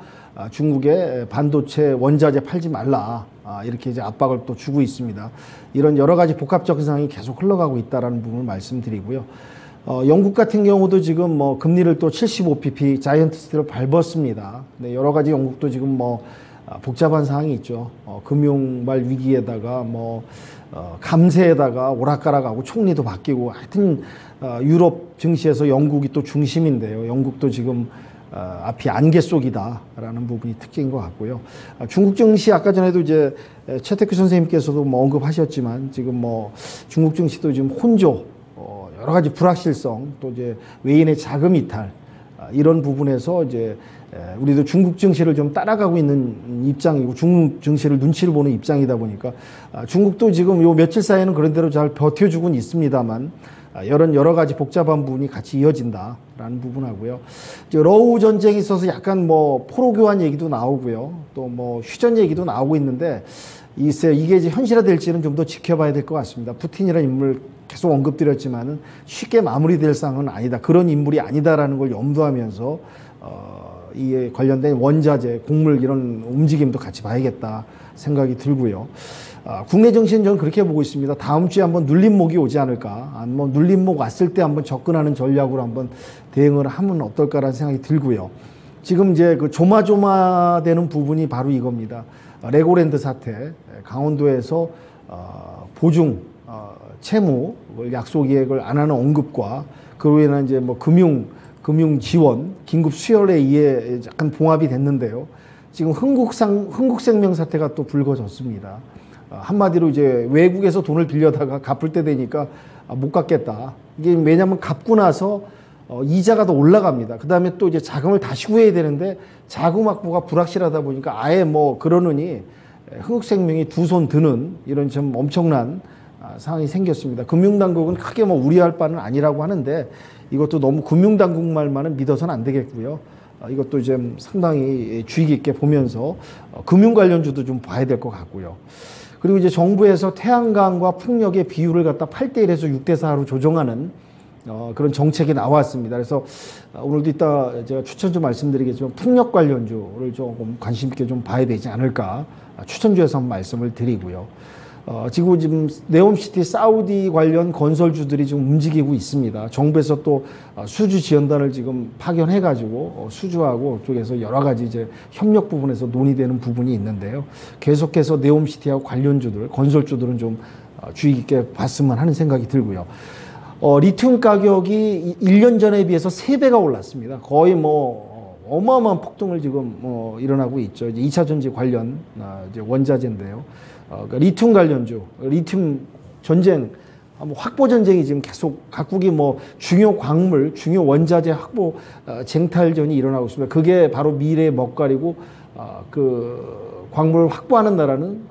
중국의 반도체 원자재 팔지 말라. 이렇게 이제 압박을 또 주고 있습니다. 이런 여러 가지 복합적인 상황이 계속 흘러가고 있다라는 부분을 말씀드리고요. 영국 같은 경우도 지금 뭐 금리를 또 75pp 자이언트 스틸을 밟았습니다. 네, 여러 가지 영국도 지금 뭐 복잡한 상황이 있죠. 금융발 위기에다가 뭐 감세에다가 오락가락하고 총리도 바뀌고 하여튼 유럽 증시에서 영국이 또 중심인데요. 영국도 지금 앞이 안개 속이다라는 부분이 특징인 것 같고요. 중국 증시 아까 전에도 이제 최태규 선생님께서도 뭐 언급하셨지만 지금 뭐 중국 증시도 지금 혼조 여러 가지 불확실성 또 이제 외인의 자금 이탈 이런 부분에서 이제 우리도 중국 증시를 좀 따라가고 있는 입장이고 중국 증시를 눈치를 보는 입장이다 보니까 중국도 지금 요 며칠 사이에는 그런 대로 잘 버텨주고는 있습니다만 여러 가지 복잡한 부분이 같이 이어진다라는 부분하고요. 러우 전쟁이 있어서 약간 뭐 포로 교환 얘기도 나오고요. 또 뭐 휴전 얘기도 나오고 있는데 이게 이제 현실화될지는 좀 더 지켜봐야 될 것 같습니다. 푸틴이라는 인물 계속 언급드렸지만은 쉽게 마무리될 상황은 아니다. 그런 인물이 아니다라는 걸 염두하면서 이에 관련된 원자재, 곡물 이런 움직임도 같이 봐야겠다 생각이 들고요. 국내 정신은 저는 그렇게 보고 있습니다. 다음 주에 한번 눌림목이 오지 않을까. 뭐 눌림목 왔을 때 한번 접근하는 전략으로 한번 대응을 하면 어떨까라는 생각이 들고요. 지금 이제 그 조마조마되는 부분이 바로 이겁니다. 레고랜드 사태, 강원도에서 보증 채무 약속 이액을 안 하는 언급과 그로 인한 이제 뭐 금융 지원, 긴급 수혈에 의해 약간 봉합이 됐는데요. 지금 흥국생명 사태가 또 불거졌습니다. 한마디로 이제 외국에서 돈을 빌려다가 갚을 때 되니까 못 갚겠다. 이게 왜냐하면 갚고 나서 이자가 더 올라갑니다. 그 다음에 또 이제 자금을 다시 구해야 되는데 자금 확보가 불확실하다 보니까 아예 뭐 그러느니 흥국생명이 두 손 드는 이런 좀 엄청난 상황이 생겼습니다. 금융당국은 크게 뭐 우려할 바는 아니라고 하는데 이것도 너무 금융당국 말만은 믿어서는 안 되겠고요. 이것도 이제 상당히 주의 깊게 보면서 금융 관련주도 좀 봐야 될 것 같고요. 그리고 이제 정부에서 태양광과 풍력의 비율을 갖다 8대1에서 6대4로 조정하는 그런 정책이 나왔습니다. 그래서 오늘도 이따 제가 추천 좀 말씀드리겠지만 풍력 관련주를 조금 관심 있게 좀 봐야 되지 않을까 추천주에서 한번 말씀을 드리고요. 지금 네옴시티 사우디 관련 건설주들이 지금 움직이고 있습니다. 정부에서 또 수주 지원단을 지금 파견해가지고 수주하고 쪽에서 여러 가지 이제 협력 부분에서 논의되는 부분이 있는데요. 계속해서 네옴시티하고 관련주들, 건설주들은 좀 주의 깊게 봤으면 하는 생각이 들고요. 리튬 가격이 1년 전에 비해서 3배가 올랐습니다. 거의 뭐 어마어마한 폭등을 지금 일어나고 있죠. 이제 2차 전지 관련 이제 원자재인데요. 그러니까 리튬 관련주, 리튬 전쟁, 확보 전쟁이 지금 계속 각국이 뭐 중요 광물, 중요 원자재 확보 쟁탈전이 일어나고 있습니다. 그게 바로 미래의 먹거리고 그 광물을 확보하는 나라는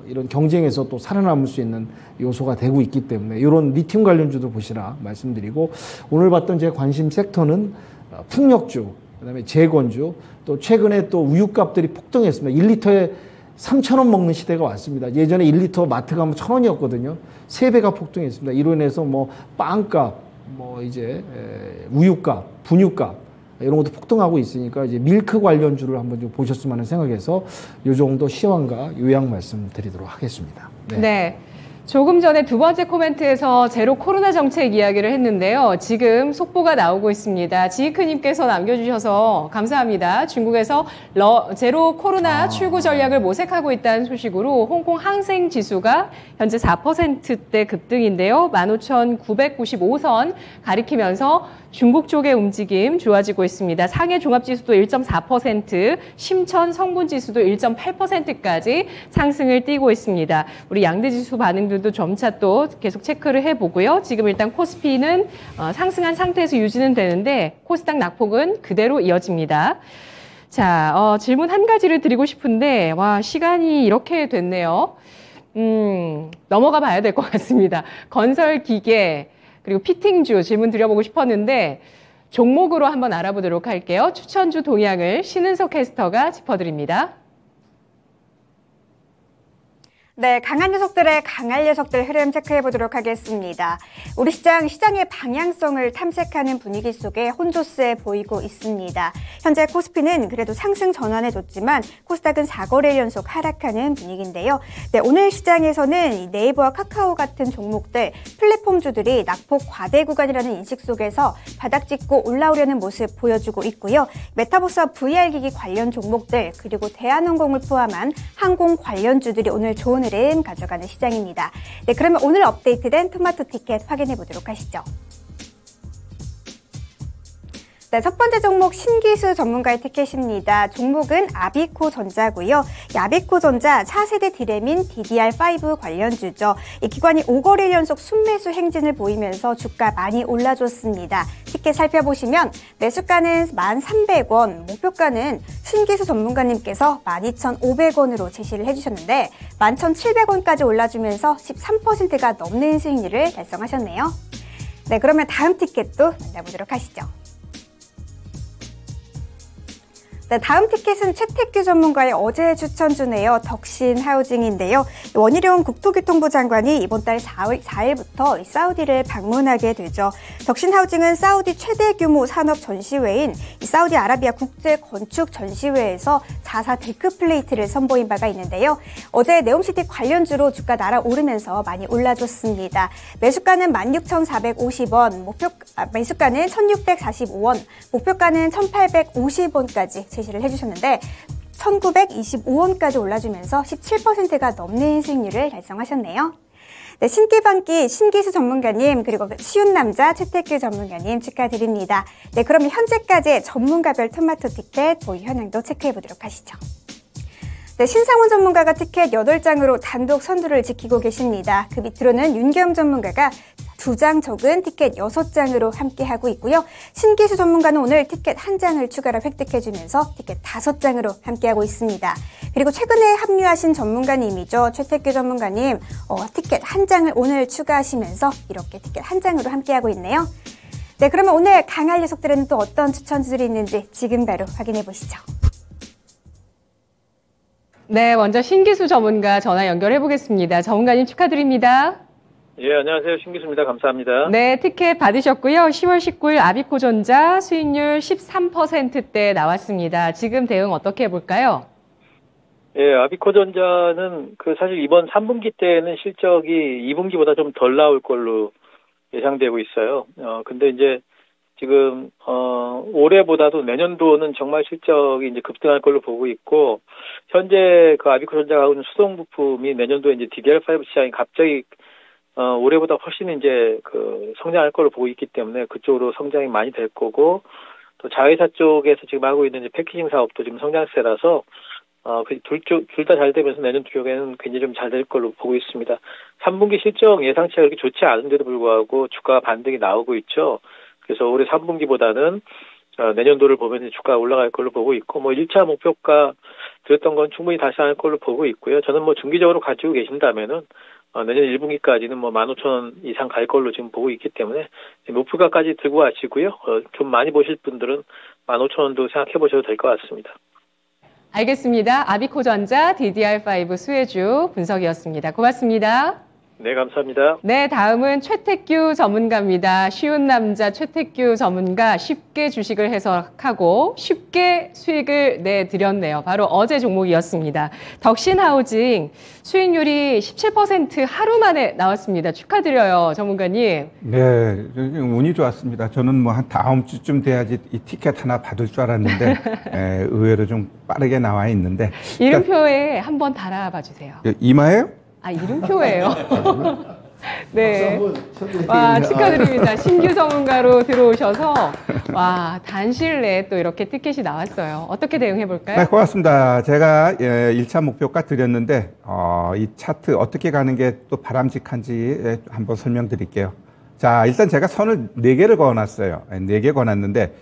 이런 경쟁에서 또 살아남을 수 있는 요소가 되고 있기 때문에 이런 리튬 관련주도 보시라 말씀드리고 오늘 봤던 제 관심 섹터는 풍력주, 그다음에 재건주, 또 최근에 또 우유값들이 폭등했습니다. 1리터에 3,000원 먹는 시대가 왔습니다. 예전에 1리터 마트 가면 1,000원이었거든요. 3배가 폭등했습니다. 이로 인해서 뭐 빵값, 뭐 이제 우유값, 분유값 이런 것도 폭등하고 있으니까 이제 밀크 관련주를 한번 좀 보셨으면 하는 생각에서 이 정도 시황과 요약 말씀드리도록 하겠습니다. 네. 네. 조금 전에 두 번째 코멘트에서 제로 코로나 정책 이야기를 했는데요. 지금 속보가 나오고 있습니다. 지이크님께서 남겨주셔서 감사합니다. 중국에서 제로 코로나 출구 전략을 모색하고 있다는 소식으로 홍콩 항생 지수가 현재 4%대 급등인데요. 15,995선 가리키면서 중국 쪽의 움직임 좋아지고 있습니다. 상해 종합지수도 1.4%, 심천 성분지수도 1.8%까지 상승을 띠고 있습니다. 우리 양대지수 반응들도 점차 또 계속 체크를 해보고요. 지금 일단 코스피는 상승한 상태에서 유지는 되는데 코스닥 낙폭은 그대로 이어집니다. 자, 질문 한 가지를 드리고 싶은데 와 시간이 이렇게 됐네요. 넘어가 봐야 될 것 같습니다. 건설기계 그리고 피팅주 질문 드려보고 싶었는데 종목으로 한번 알아보도록 할게요. 추천주 동향을 신은석 캐스터가 짚어드립니다. 네, 강한 녀석들의 강할 녀석들 흐름 체크해 보도록 하겠습니다. 우리 시장의 방향성을 탐색하는 분위기 속에 혼조세 보이고 있습니다. 현재 코스피는 그래도 상승 전환해줬지만 코스닥은 4거래일 연속 하락하는 분위기인데요. 네, 오늘 시장에서는 네이버와 카카오 같은 종목들, 플랫폼주들이 낙폭 과대 구간이라는 인식 속에서 바닥 짚고 올라오려는 모습 보여주고 있고요. 메타버스와 VR기기 관련 종목들, 그리고 대한항공을 포함한 항공 관련주들이 오늘 좋은 흐름 가져가는 시장입니다. 네, 그러면 오늘 업데이트된 토마토 티켓 확인해 보도록 하시죠. 네, 첫 번째 종목 신기수 전문가의 티켓입니다. 종목은 아비코전자고요. 이 아비코전자 차세대 디램인 DDR5 관련주죠. 이 기관이 5거래일 연속 순매수 행진을 보이면서 주가 많이 올라줬습니다. 티켓 살펴보시면 매수가는 1,300원, 목표가는 신기수 전문가님께서 12,500원으로 제시를 해주셨는데 11,700원까지 올라주면서 13%가 넘는 수익률을 달성하셨네요. 네, 그러면 다음 티켓도 만나보도록 하시죠. 네, 다음 티켓은 최태규 전문가의 어제 추천주네요. 덕신하우징인데요. 원희룡 국토교통부 장관이 이번 달 4일부터 사우디를 방문하게 되죠. 덕신하우징은 사우디 최대 규모 산업 전시회인 사우디아라비아 국제건축전시회에서 4사 데크플레이트를 선보인 바가 있는데요. 어제 네옴시티 관련주로 주가 날아오르면서 많이 올라줬습니다. 매수가는 16,450원, 매수가는 1,645원, 목표가는 1,850원까지 제시를 해주셨는데 1,925원까지 올라주면서 17%가 넘는 수익률을 달성하셨네요. 네, 신기반기 신기수 전문가님 그리고 쉬운 남자 최태규 전문가님 축하드립니다. 네, 그러면 현재까지의 전문가별 토마토 티켓 보유 현황도 체크해 보도록 하시죠. 네, 신상훈 전문가가 티켓 8장으로 단독 선두를 지키고 계십니다. 그 밑으로는 윤경 전문가가 2장 적은 티켓 6장으로 함께하고 있고요. 신기수 전문가는 오늘 티켓 1장을 추가로 획득해주면서 티켓 5장으로 함께하고 있습니다. 그리고 최근에 합류하신 전문가님이죠. 최태규 전문가님 티켓 1장을 오늘 추가하시면서 이렇게 티켓 1장으로 함께하고 있네요. 네, 그러면 오늘 강할 녀석들은 또 어떤 추천주들이 있는지 지금 바로 확인해 보시죠. 네, 먼저 신기수 전문가 전화 연결해 보겠습니다. 전문가님 축하드립니다. 예, 안녕하세요. 신기수입니다. 감사합니다. 네, 티켓 받으셨고요. 10월 19일 아비코전자 수익률 13%대 나왔습니다. 지금 대응 어떻게 해볼까요? 예, 아비코전자는 사실 이번 3분기 때는 실적이 2분기보다 좀 덜 나올 걸로 예상되고 있어요. 근데 이제 지금, 올해보다도 내년도는 정말 실적이 이제 급등할 걸로 보고 있고, 현재 아비코전자가 하고 있는 수동 부품이 내년도에 이제 DDR5 시장이 갑자기 올해보다 훨씬 이제 성장할 걸로 보고 있기 때문에 그쪽으로 성장이 많이 될 거고, 또 자회사 쪽에서 지금 하고 있는 이제 패키징 사업도 지금 성장세라서 둘 다 잘 되면서 내년 쪽에는 굉장히 좀 잘 될 걸로 보고 있습니다. 3분기 실적 예상치가 그렇게 좋지 않은데도 불구하고 주가 반등이 나오고 있죠. 그래서 올해 3분기보다는 내년도를 보면 주가가 올라갈 걸로 보고 있고, 1차 목표가 드렸던 건 충분히 달성할 걸로 보고 있고요. 저는 중기적으로 가지고 계신다면은 내년 1분기까지는 15,000원 이상 갈 걸로 지금 보고 있기 때문에 목표가까지 들고 가시고요. 좀 많이 보실 분들은 15,000원도 생각해 보셔도 될 것 같습니다. 알겠습니다. 아비코전자 DDR5 수혜주 분석이었습니다. 고맙습니다. 네, 감사합니다. 네, 다음은 최태규 전문가입니다. 쉬운 남자 최태규 전문가 쉽게 주식을 해석하고 쉽게 수익을 내드렸네요. 바로 어제 종목이었습니다. 덕신하우징 수익률이 17% 하루 만에 나왔습니다. 축하드려요, 전문가님. 네, 운이 좋았습니다. 저는 한 다음 주쯤 돼야지 이 티켓 하나 받을 줄 알았는데 의외로 좀 빠르게 나와 있는데 이름표에 한번 달아봐 주세요. 이마예요? 이름표예요. 네. 와, 축하드립니다. 신규 전문가로 들어오셔서, 단시일 내에 또 이렇게 티켓이 나왔어요. 어떻게 대응해 볼까요? 네, 고맙습니다. 제가 1차 목표가 드렸는데, 이 차트 어떻게 가는 게 또 바람직한지 한번 설명드릴게요. 자, 일단 제가 선을 4개를 그어놨어요. 4개 그어놨는데,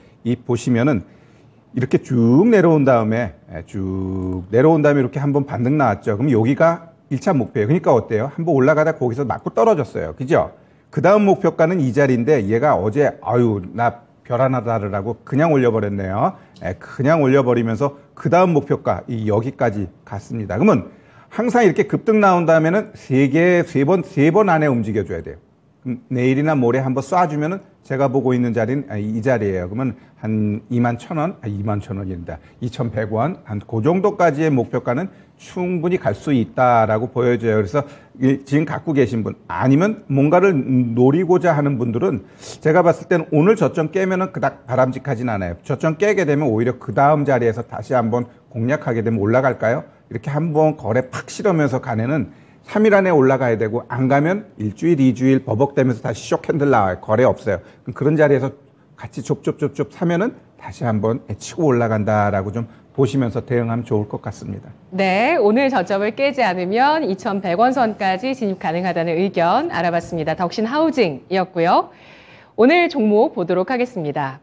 보시면은, 이렇게 쭉 내려온 다음에 이렇게 한번 반등 나왔죠. 그럼 여기가 1차 목표예요. 그러니까 어때요? 한번 올라가다 거기서 맞고 떨어졌어요. 그죠? 그 다음 목표가는 이 자리인데 얘가 어제 아유 나 별 하나 다르라고 그냥 올려버렸네요. 그냥 올려버리면서 그 다음 목표가 여기까지 갔습니다. 그러면 항상 이렇게 급등 나온 다음에는 세 번 안에 움직여줘야 돼요. 내일이나 모레 한번 쏴주면은 제가 보고 있는 자리는 이 자리예요. 그러면 한 21,000원, 21,000원입니다. 2,100원, 한 그 정도까지의 목표가는 충분히 갈 수 있다라고 보여져요. 그래서 지금 갖고 계신 분 아니면 뭔가를 노리고자 하는 분들은 제가 봤을 때는 오늘 저점 깨면은 그닥 바람직하진 않아요. 저점 깨게 되면 오히려 그 다음 자리에서 다시 한번 공략하게 되면 올라갈까요? 이렇게 한번 거래 팍 실으면서 가내는 3일 안에 올라가야 되고 안 가면 일주일, 2주일 버벅대면서 다시 쇼캔들 나와요. 거래 없어요. 그런 자리에서 같이 좁 사면은 다시 한번 치고 올라간다라고 좀 보시면서 대응하면 좋을 것 같습니다. 네, 오늘 저점을 깨지 않으면 2,100원 선까지 진입 가능하다는 의견 알아봤습니다. 덕신 하우징이었고요. 오늘 종목 보도록 하겠습니다.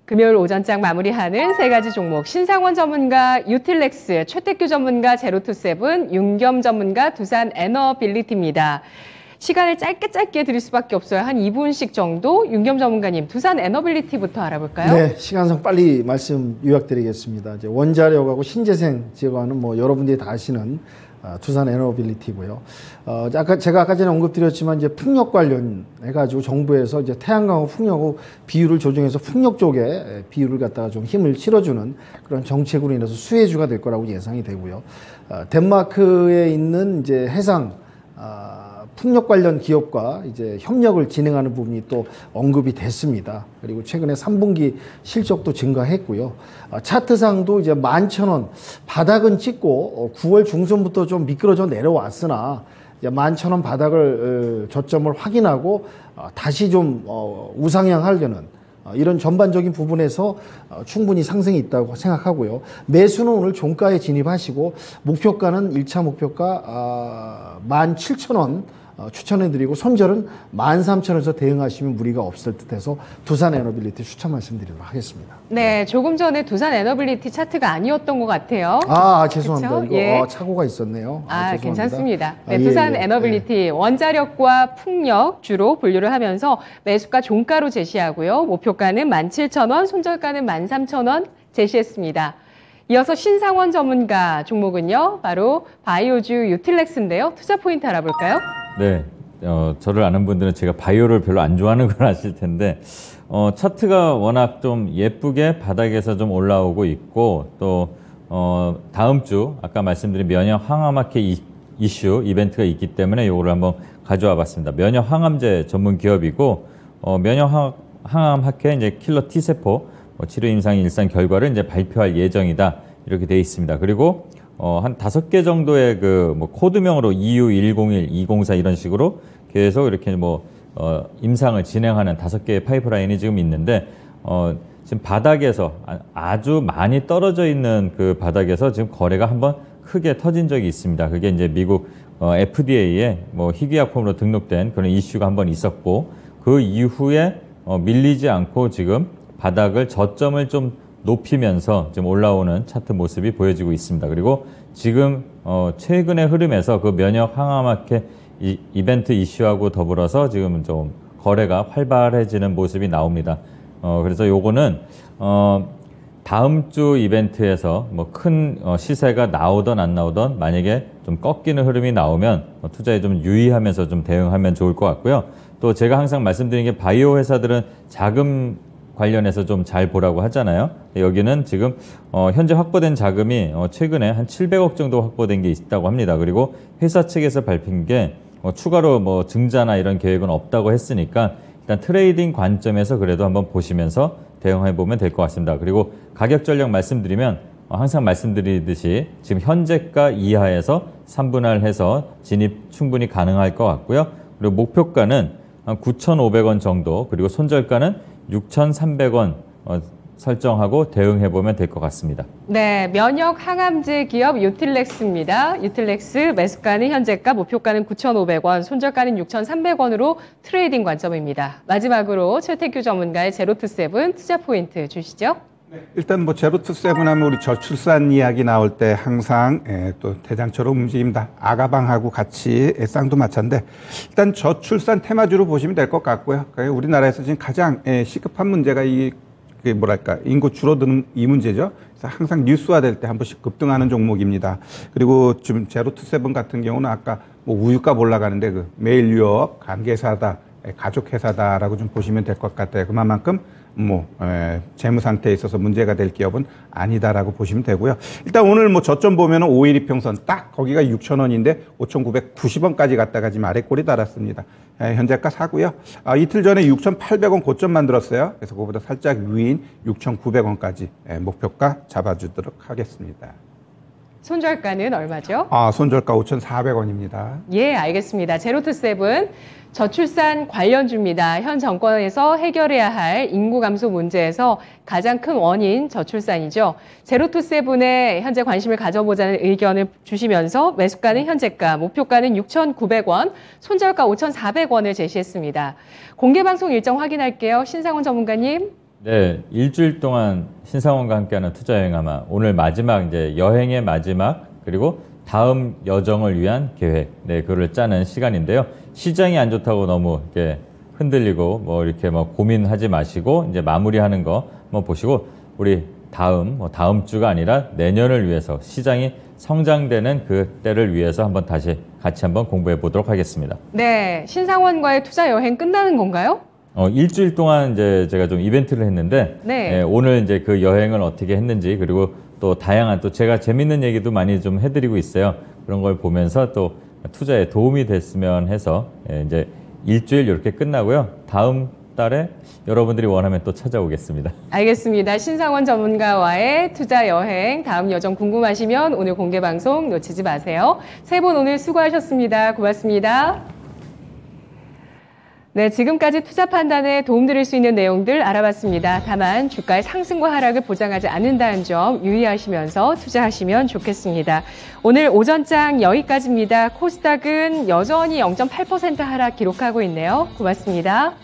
금요일 오전장 마무리하는 세 가지 종목, 신상원 전문가 유틸렉스, 최태규 전문가 제로투세븐, 윤겸 전문가 두산 에너빌리티입니다. 시간을 짧게 드릴 수밖에 없어요. 한 2분씩 정도. 윤겸 전문가님, 두산 에너빌리티부터 알아볼까요? 네, 시간상 빨리 말씀 요약드리겠습니다. 이제 원자력하고 신재생 지역하는 여러분들이 다 아시는 두산 에너빌리티고요. 제가 아까 전에 언급드렸지만 이제 풍력 관련해가지고 정부에서 이제 태양광하고 풍력하고 비율을 조정해서 풍력 쪽에 비율을 갖다가 좀 힘을 실어주는 그런 정책으로 인해서 수혜주가 될 거라고 예상이 되고요. 덴마크에 있는 이제 해상 풍력 관련 기업과 이제 협력을 진행하는 부분이 또 언급이 됐습니다. 그리고 최근에 3분기 실적도 증가했고요. 차트상도 이제 11,000원 바닥은 찍고 9월 중순부터 좀 미끄러져 내려왔으나 이제 11,000원 바닥을 저점을 확인하고 다시 좀 우상향하려는 이런 전반적인 부분에서 충분히 상승이 있다고 생각하고요. 매수는 오늘 종가에 진입하시고 목표가는 1차 목표가 17,000원 추천해드리고 손절은 13,000원에서 대응하시면 무리가 없을 듯해서 두산 에너빌리티 추천 말씀드리도록 하겠습니다. 네, 조금 전에 두산 에너빌리티 차트가 아니었던 것 같아요. 죄송합니다. 그쵸? 이거 착오가 있었네요. 죄송합니다. 괜찮습니다. 네, 두산 에너빌리티 원자력과 풍력 주로 분류를 하면서 매수가 종가로 제시하고요. 목표가는 17,000원, 손절가는 13,000원 제시했습니다. 이어서 신상원 전문가 종목은요, 바로 바이오주 유틸렉스인데요. 투자 포인트 알아볼까요? 네, 저를 아는 분들은 제가 바이오를 별로 안 좋아하는 걸 아실 텐데 차트가 워낙 좀 예쁘게 바닥에서 좀 올라오고 있고 또 다음 주 아까 말씀드린 면역 항암학회 이슈 이벤트가 있기 때문에 이거를 한번 가져와 봤습니다. 면역 항암제 전문 기업이고 면역 항암학회 이제 킬러 T세포 치료 임상 일상 결과를 이제 발표할 예정이다 이렇게 돼 있습니다. 그리고 한 5개 정도의 코드명으로 EU101, 204 이런 식으로 계속 이렇게 임상을 진행하는 5개의 파이프라인이 지금 있는데 지금 바닥에서 아주 많이 떨어져 있는 그 바닥에서 지금 거래가 한번 크게 터진 적이 있습니다. 그게 이제 미국 FDA에 희귀약품으로 등록된 그런 이슈가 한번 있었고 그 이후에 밀리지 않고 지금 바닥을 저점을 좀 높이면서 지금 올라오는 차트 모습이 보여지고 있습니다. 그리고 지금 최근의 흐름에서 그 면역 항암학회 이벤트 이슈하고 더불어서 지금 좀 거래가 활발해지는 모습이 나옵니다. 그래서 요거는 다음 주 이벤트에서 큰 시세가 나오던 안 나오던 만약에 좀 꺾이는 흐름이 나오면 투자에 좀 유의하면서 좀 대응하면 좋을 것 같고요. 또 제가 항상 말씀드리는 게 바이오 회사들은 자금 관련해서 좀 잘 보라고 하잖아요. 여기는 지금 현재 확보된 자금이 최근에 한 700억 정도 확보된 게 있다고 합니다. 그리고 회사 측에서 밝힌 게 추가로 증자나 이런 계획은 없다고 했으니까 일단 트레이딩 관점에서 그래도 한번 보시면서 대응해 보면 될 것 같습니다. 그리고 가격 전략 말씀드리면 항상 말씀드리듯이 지금 현재가 이하에서 3분할해서 진입 충분히 가능할 것 같고요. 그리고 목표가는 한 9,500원 정도 그리고 손절가는 6,300원 설정하고 대응해보면 될 것 같습니다. 네, 면역 항암제 기업 유틸렉스입니다. 유틸렉스 매수가는 현재가, 목표가는 9,500원, 손절가는 6,300원으로 트레이딩 관점입니다. 마지막으로 최태규 전문가의 제로투세븐 투자 포인트 주시죠. 일단 뭐 제로 투 세븐 하면 우리 저출산 이야기 나올 때 항상 또 대장처럼 움직입니다. 아가방하고 같이 쌍두마차인데 일단 저출산 테마주로 보시면 될 것 같고요. 우리나라에서 지금 가장 시급한 문제가 인구 줄어드는 이 문제죠. 그래서 항상 뉴스화될 때 한 번씩 급등하는 종목입니다. 그리고 지금 제로 투 세븐 같은 경우는 아까 뭐 우유값 올라가는데 그 매일 유업 관계사다, 가족 회사다라고 좀 보시면 될 것 같아요. 그만큼 재무 상태에 있어서 문제가 될 기업은 아니다라고 보시면 되고요. 일단 오늘 뭐 저점 보면은 5일 이평선 딱 거기가 6,000원인데 5,990원까지 갔다가 지금 아래 꼴이 달았습니다. 현재가 사고요. 이틀 전에 6,800원 고점 만들었어요. 그래서 그거보다 살짝 위인 6,900원까지 목표가 잡아주도록 하겠습니다. 손절가는 얼마죠? 손절가 5,400원입니다. 예, 알겠습니다. 제로 투 세븐 저출산 관련주입니다. 현 정권에서 해결해야 할 인구 감소 문제에서 가장 큰 원인 저출산이죠. 제로 투 세븐에 현재 관심을 가져보자는 의견을 주시면서 매수가는 현재가, 목표가는 6,900원, 손절가 5,400원을 제시했습니다. 공개방송 일정 확인할게요. 신상원 전문가님. 네, 일주일 동안 신상원과 함께하는 투자여행 아마 오늘 마지막 이제 여행의 마지막 그리고 다음 여정을 위한 계획, 그거를 짜는 시간인데요. 시장이 안 좋다고 너무 이렇게 흔들리고 이렇게 고민하지 마시고 이제 마무리하는 거 보시고 우리 다음 주가 아니라 내년을 위해서 시장이 성장되는 그 때를 위해서 한번 다시 같이 한번 공부해 보도록 하겠습니다. 네, 신상원과의 투자 여행 끝나는 건가요? 일주일 동안 이제 제가 좀 이벤트를 했는데 오늘 이제 그 여행을 어떻게 했는지 그리고 또 다양한 또 제가 재밌는 얘기도 많이 좀 해드리고 있어요. 그런 걸 보면서 또 투자에 도움이 됐으면 해서 이제 일주일 이렇게 끝나고요. 다음 달에 여러분들이 원하면 또 찾아오겠습니다. 알겠습니다. 신상원 전문가와의 투자 여행 다음 여정 궁금하시면 오늘 공개 방송 놓치지 마세요. 세 분 오늘 수고하셨습니다. 고맙습니다. 네, 지금까지 투자 판단에 도움드릴 수 있는 내용들 알아봤습니다. 다만 주가의 상승과 하락을 보장하지 않는다는 점 유의하시면서 투자하시면 좋겠습니다. 오늘 오전장 여기까지입니다. 코스닥은 여전히 0.8% 하락 기록하고 있네요. 고맙습니다.